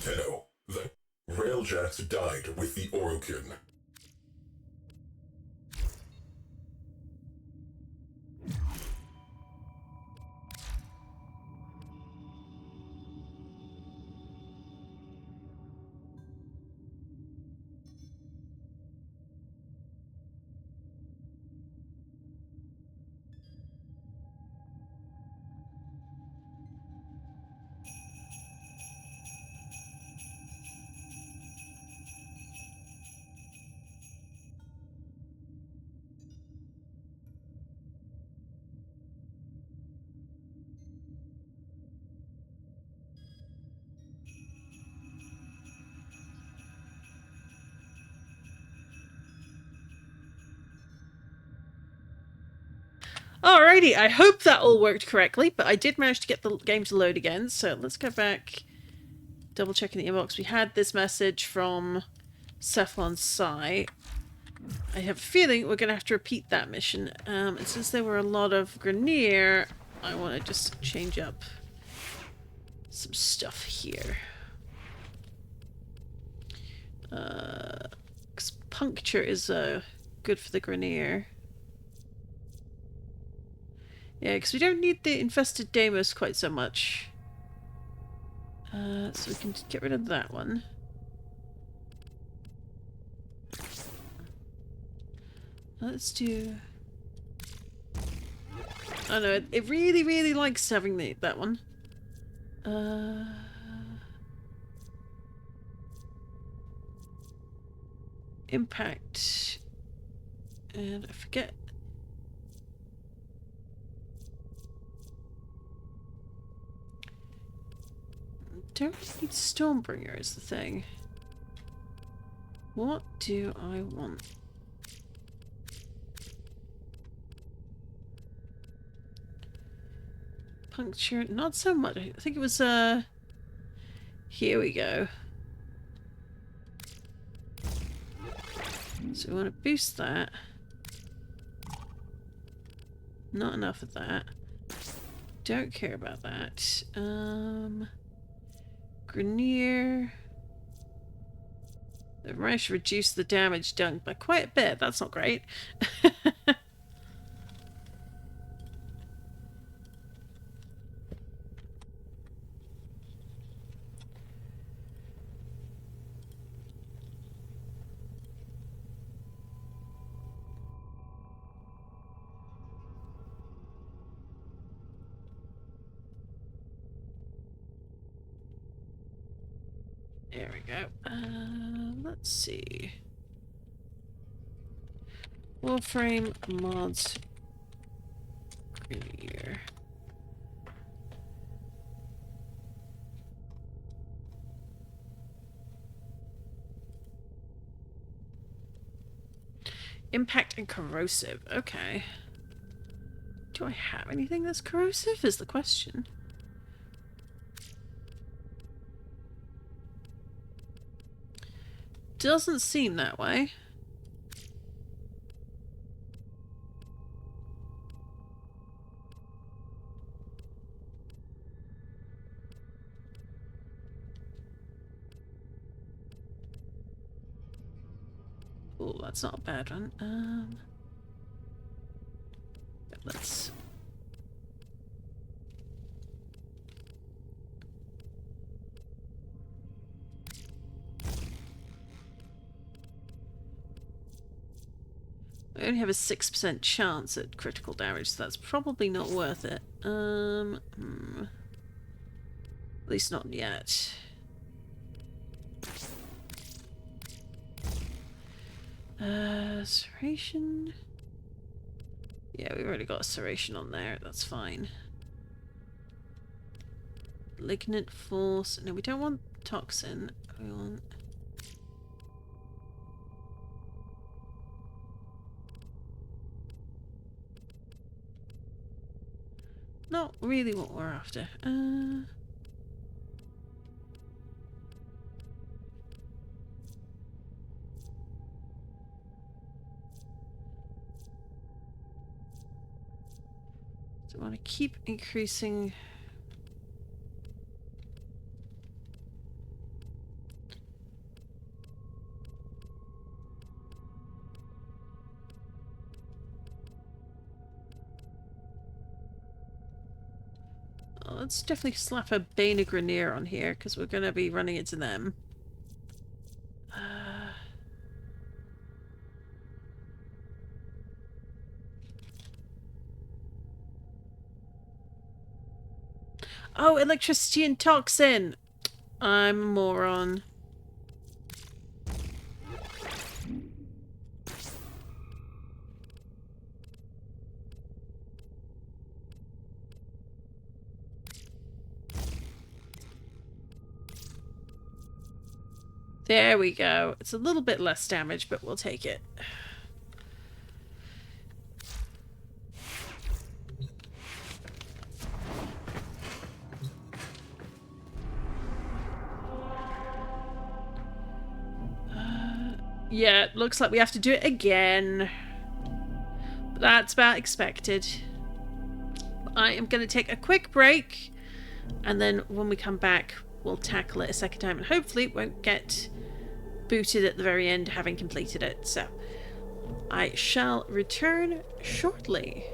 Tenno, the Railjacks died with the Orokin. Alrighty, I hope that all worked correctly, but I did manage to get the game to load again, so let's go back, double checking the inbox. We had this message from Cephalon's site. I have a feeling we're going to have to repeat that mission, and since there were a lot of Grenier, I want to just change up some stuff here. 'Cause puncture is good for the Grenier. Yeah, because we don't need the infested Deimos quite so much. So we can get rid of that one. Let's do... Oh no, it really, really likes having that one. Impact. And I forget. Don't need Stormbringer is the thing. What do I want? Puncture, not so much. I think it was here we go. So we want to boost that. Not enough of that. Don't care about that. Grenier. They've managed to reduce the damage done by quite a bit. That's not great. There we go. Let's see. Warframe mods. Grenier. Impact and corrosive. Okay. Do I have anything that's corrosive is the question. Doesn't seem that way. Oh, that's not a bad one. Let's... I only have a 6% chance at critical damage, so that's probably not worth it. At least not yet. Serration. Yeah, we've already got a serration on there. That's fine. Malignant force. No, we don't want toxin. We want... Not really what we're after. So I want to keep increasing. Let's definitely slap a Bane of Grenier on here, because we're going to be running into them. Oh, electricity and toxin! I'm a moron. There we go. It's a little bit less damage, but we'll take it. Yeah, looks like we have to do it again. But that's about expected. I am going to take a quick break, and then when we come back, we'll tackle it a second time, and hopefully it won't get booted at the very end having completed it. So I shall return shortly.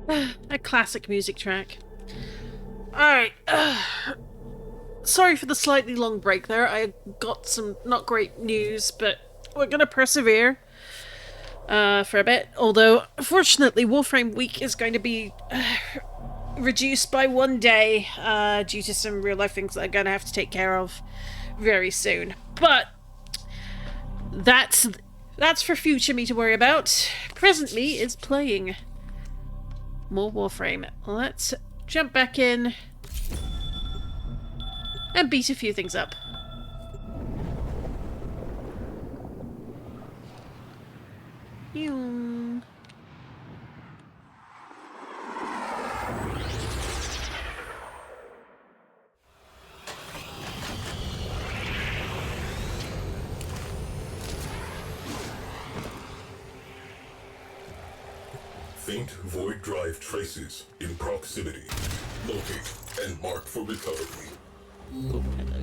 A classic music track. Alright. Sorry for the slightly long break there. I got some not great news, but we're gonna persevere for a bit. Although, fortunately, Warframe Week is going to be reduced by 1 day due to some real life things that I'm gonna have to take care of very soon. But that's for future me to worry about. Present me is playing more Warframe. Let's jump back in and beat a few things up. Yoom. Faint void drive traces in proximity. Locate and mark for recovery. Oh, hello.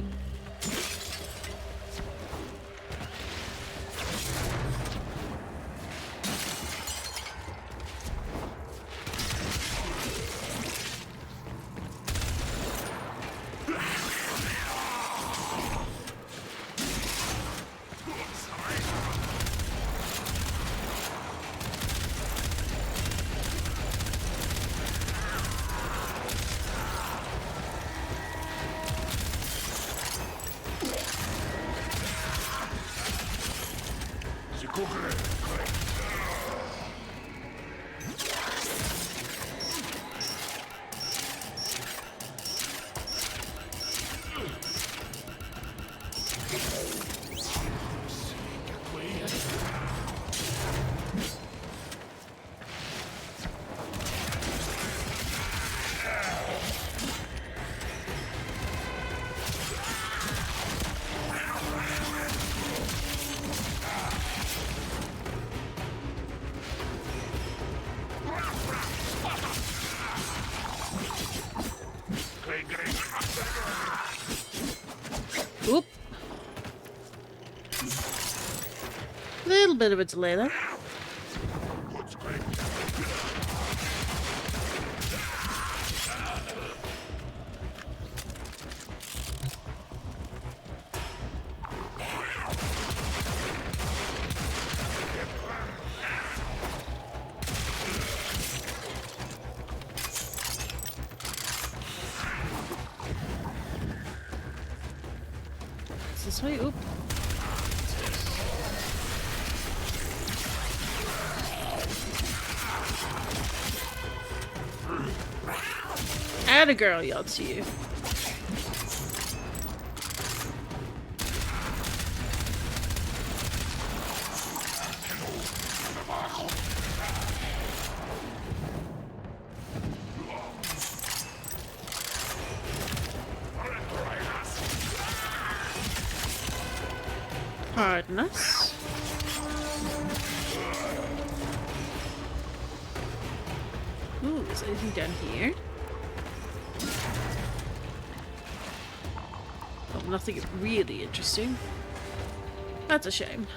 Oop. Little bit of a delay there. This way, oop. Atta girl, y'all to you. Pardon us. Ooh, is anything down here? Oh, nothing really interesting. That's a shame.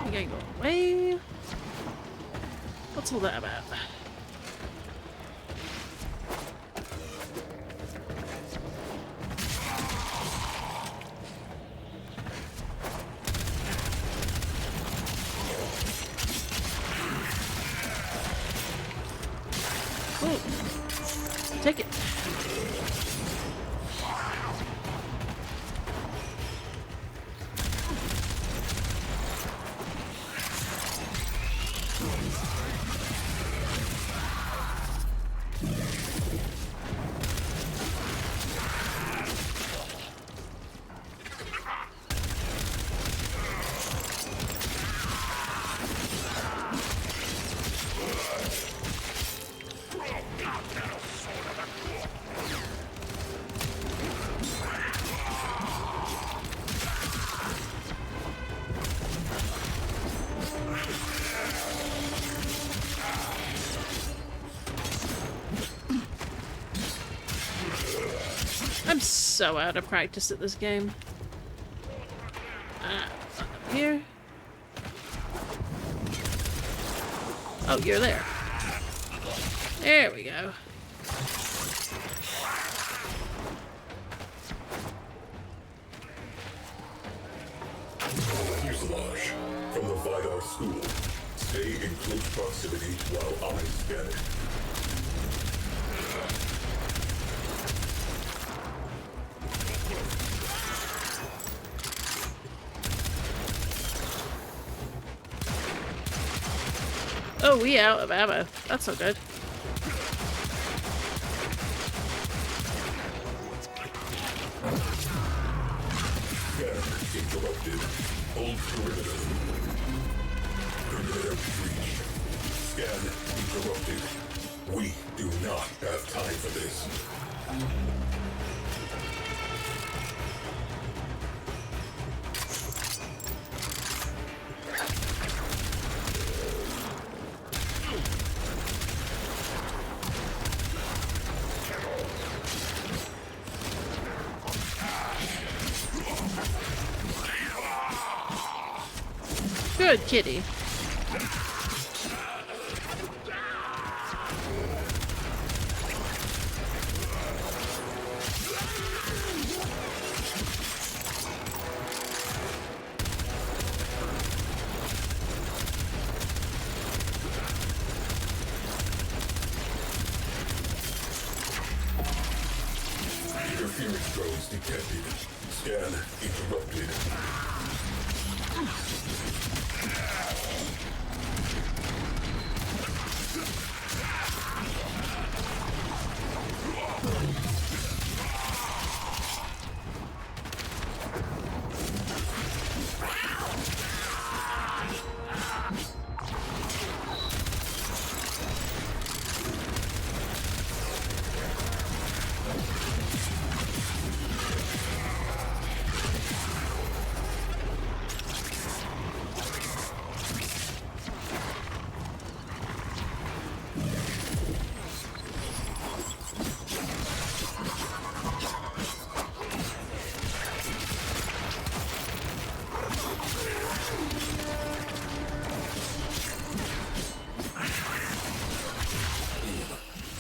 You gotta go away. What's all that about? Ooh. Take it. I'm so out of practice at this game. Up here. Oh, you're there. There we go. Fuselage from the Vidar School. Stay in close proximity while I scan it. Oh, we out of ammo. That's not good. Scan interrupted. Hold perimeter. Perimeter breach. Scan interrupted. We do not have time for this. Good kitty. Interference drones detected. Scan interrupted.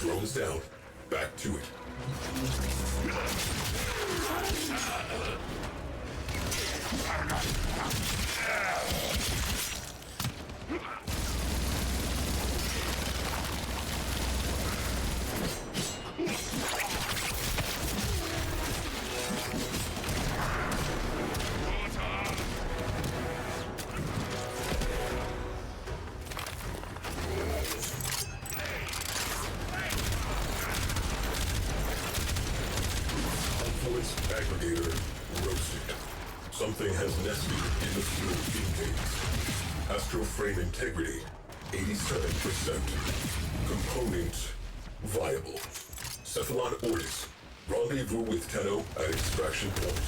Drones down. Back to it. Influence aggregator roasted. Something has nested in the fuel intakes. Astral frame integrity 87%. Component viable. Cephalon Ortis. Rendezvous with Tenno at extraction point.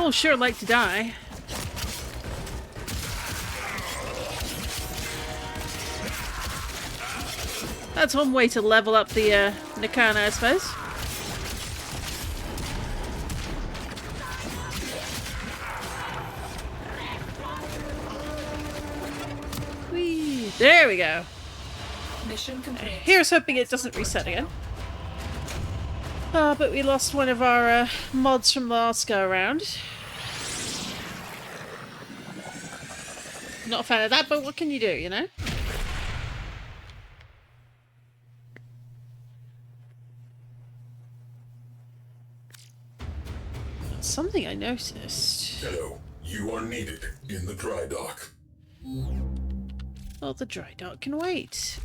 all sure like to die. That's one way to level up the Nikana, I suppose. Whee! There we go. Mission complete. Here's hoping it doesn't reset again. But we lost one of our mods from the last go around. Not a fan of that, but what can you do, you know? Something I noticed. Tenno, you are needed in the dry dock. Oh, the dry dock can wait.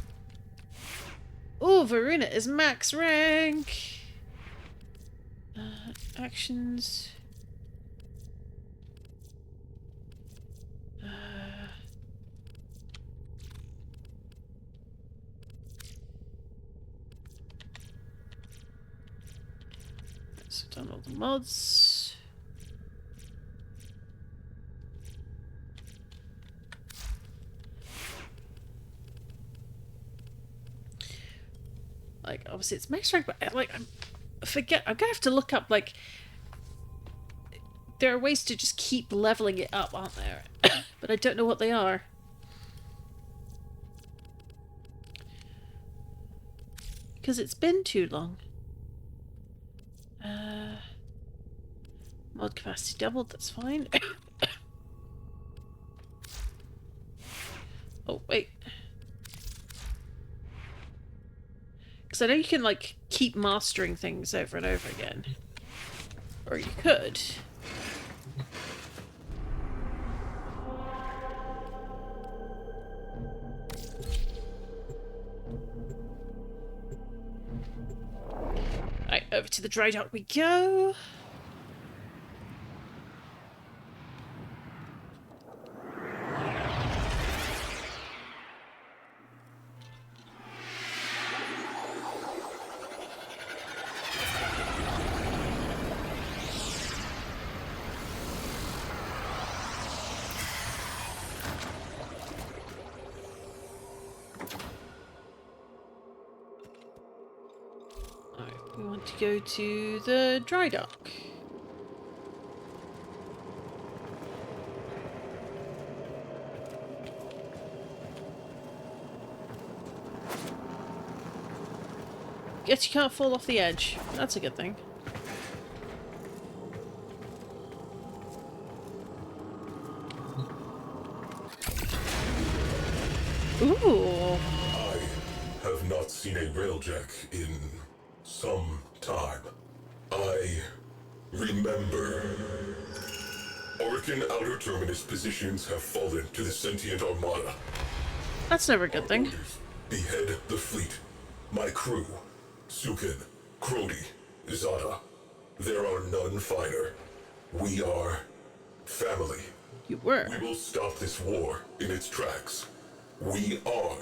Oh, Varuna is max rank. Actions. So done all the mods. Like, obviously it's max rank, but like, I'm gonna have to look up, like, there are ways to just keep leveling it up, aren't there? But I don't know what they are. Because it's been too long. Mod capacity doubled, that's fine. Oh, wait. Because I know you can, like, keep mastering things over and over again. Or you could. Right, over to the dry dock we go. We want to go to the dry dock. Guess you can't fall off the edge. That's a good thing. Ooh. I have not seen a railjack in some time. I remember. Oricon Outer Terminus positions have fallen to the sentient armada. That's never a good thing. Orders, behead the fleet. My crew, Sukin, Crody, Zada. There are none finer. We are family. You were. We will stop this war in its tracks. We are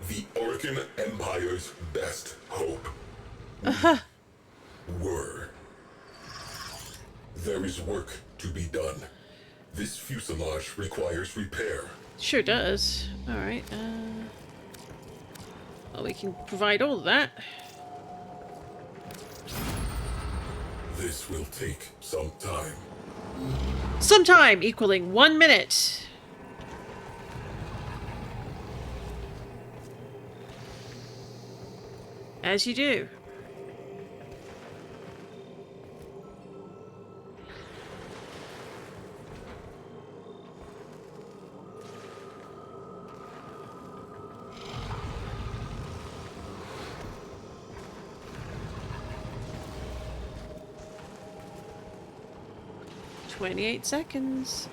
the Oricon Empire's best hope. Were. There is work to be done. This fuselage requires repair. Sure does. Alright, well, we can provide all of that. This will take some time. Some time equaling 1 minute. As you do. "28 seconds.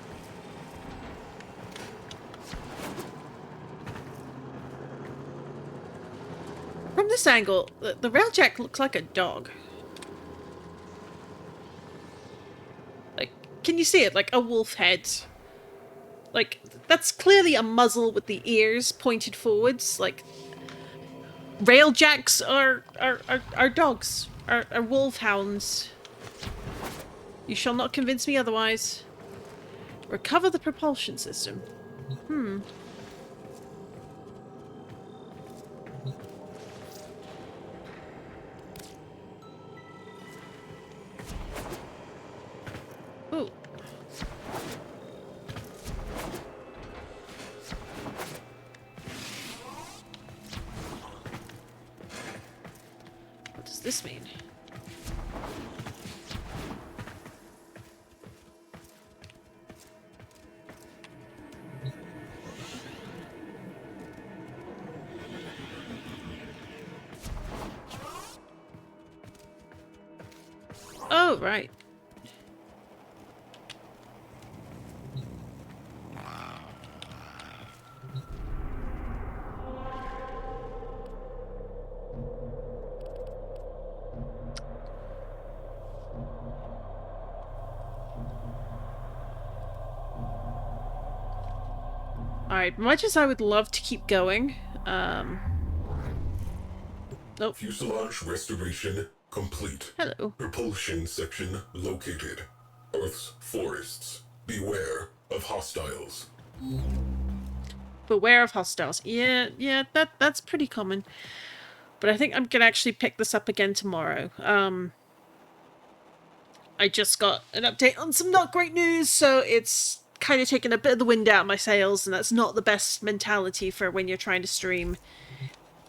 From this angle, the railjack looks like a dog. Like, can you see it? Like a wolf head. Like, that's clearly a muzzle with the ears pointed forwards. Like, railjacks are dogs, are wolfhounds. You shall not convince me otherwise. Recover the propulsion system. Ooh. What does this mean? Oh, right. Alright, much as I would love to keep going, nope. Fuselage restoration complete. Hello. Propulsion section located. Earth's forests. Beware of hostiles. Beware of hostiles. Yeah, that's pretty common. But I think I'm gonna actually pick this up again tomorrow. I just got an update on some not great news, so it's kind of taken a bit of the wind out of my sails, and that's not the best mentality for when you're trying to stream.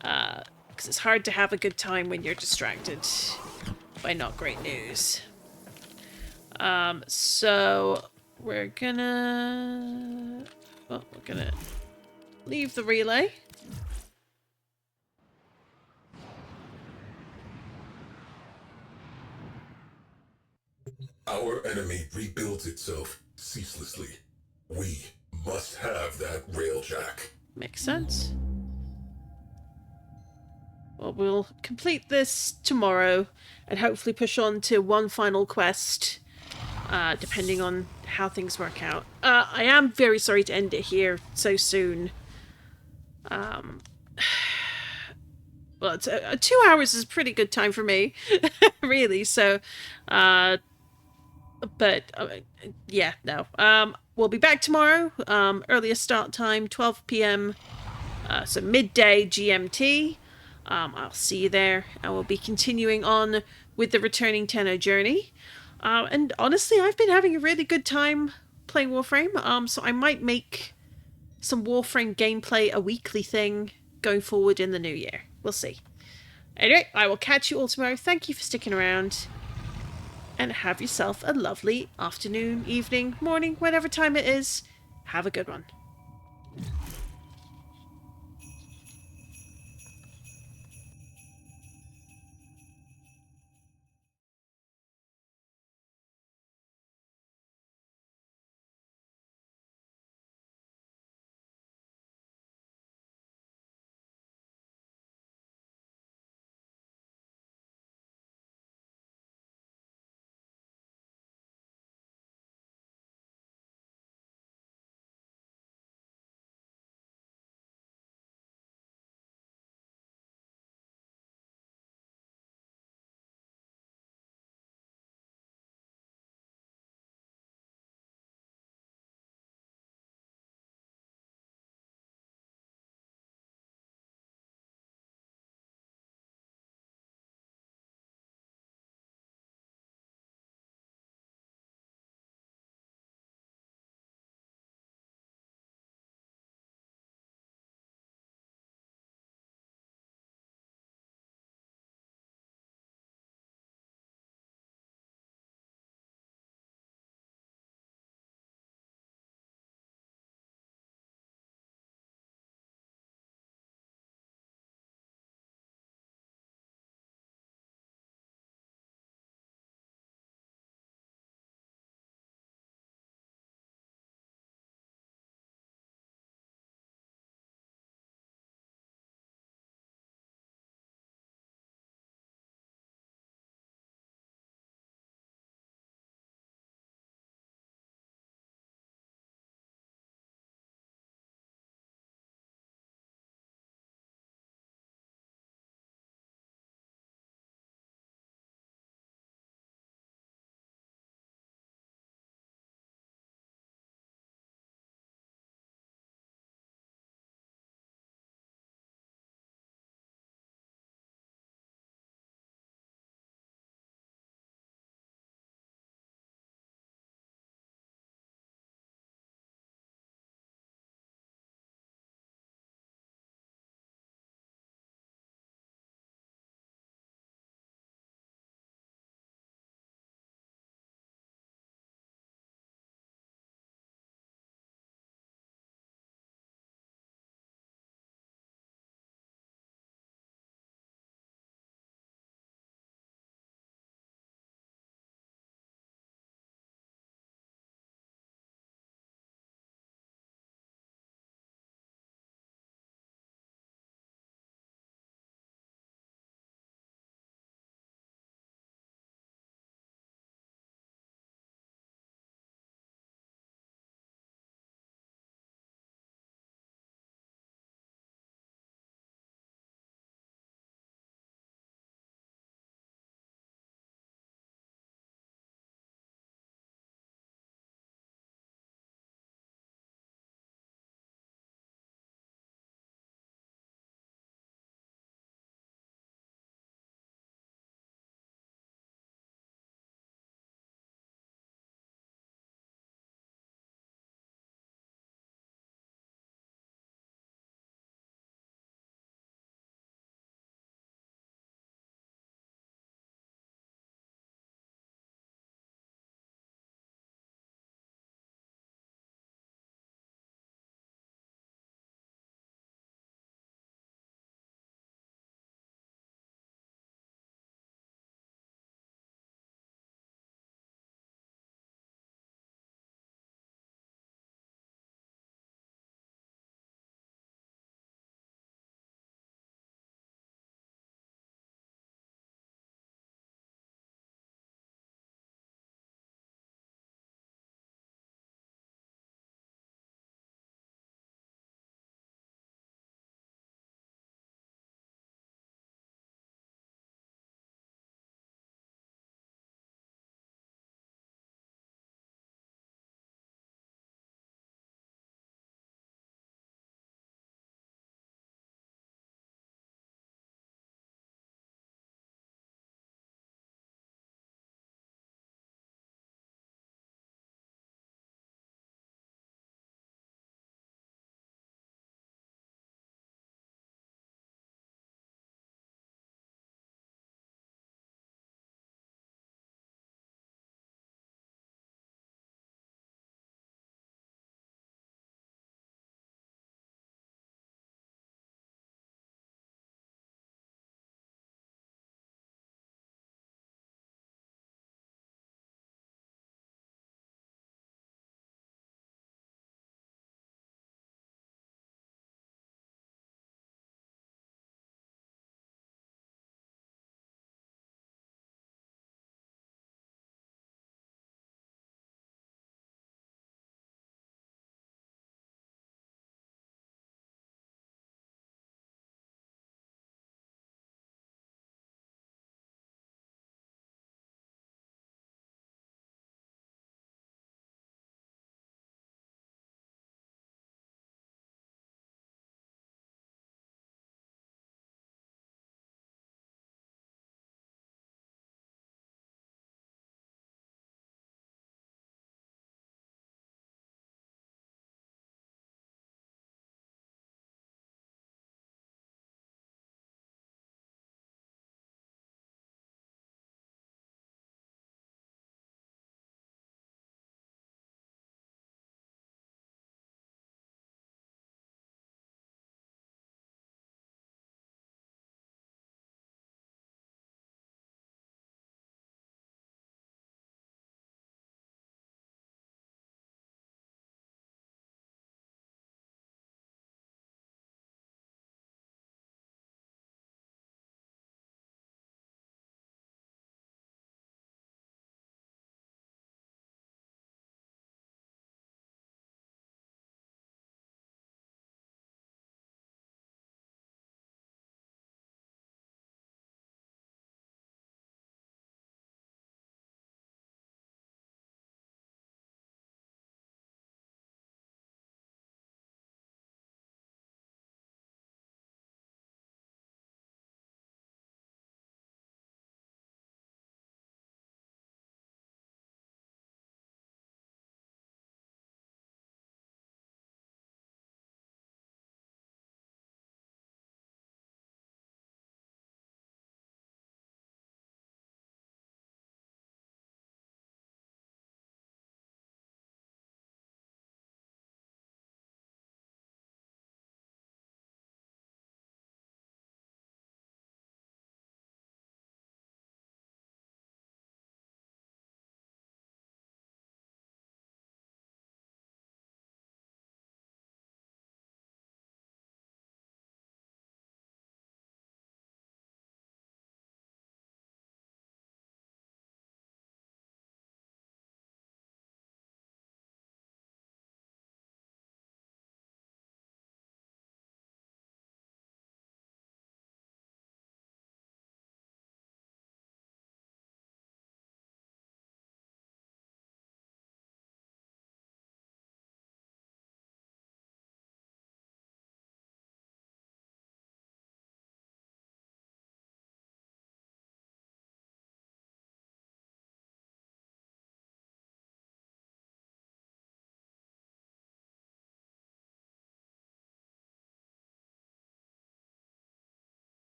Because it's hard to have a good time when you're distracted by not great news. So we're gonna leave the relay. Our enemy rebuilds itself ceaselessly. We must have that railjack. Makes sense. Well, we'll complete this tomorrow and hopefully push on to one final quest, depending on how things work out. I am very sorry to end it here so soon. Well, 2 hours is a pretty good time for me, really, so, but, yeah, no. We'll be back tomorrow, earliest start time, 12 p.m., so midday GMT. I'll see you there, and we'll be continuing on with the returning Tenno journey. And honestly, I've been having a really good time playing Warframe, so I might make some Warframe gameplay a weekly thing going forward in the new year. We'll see. Anyway, I will catch you all tomorrow. Thank you for sticking around, and have yourself a lovely afternoon, evening, morning, whatever time it is. Have a good one.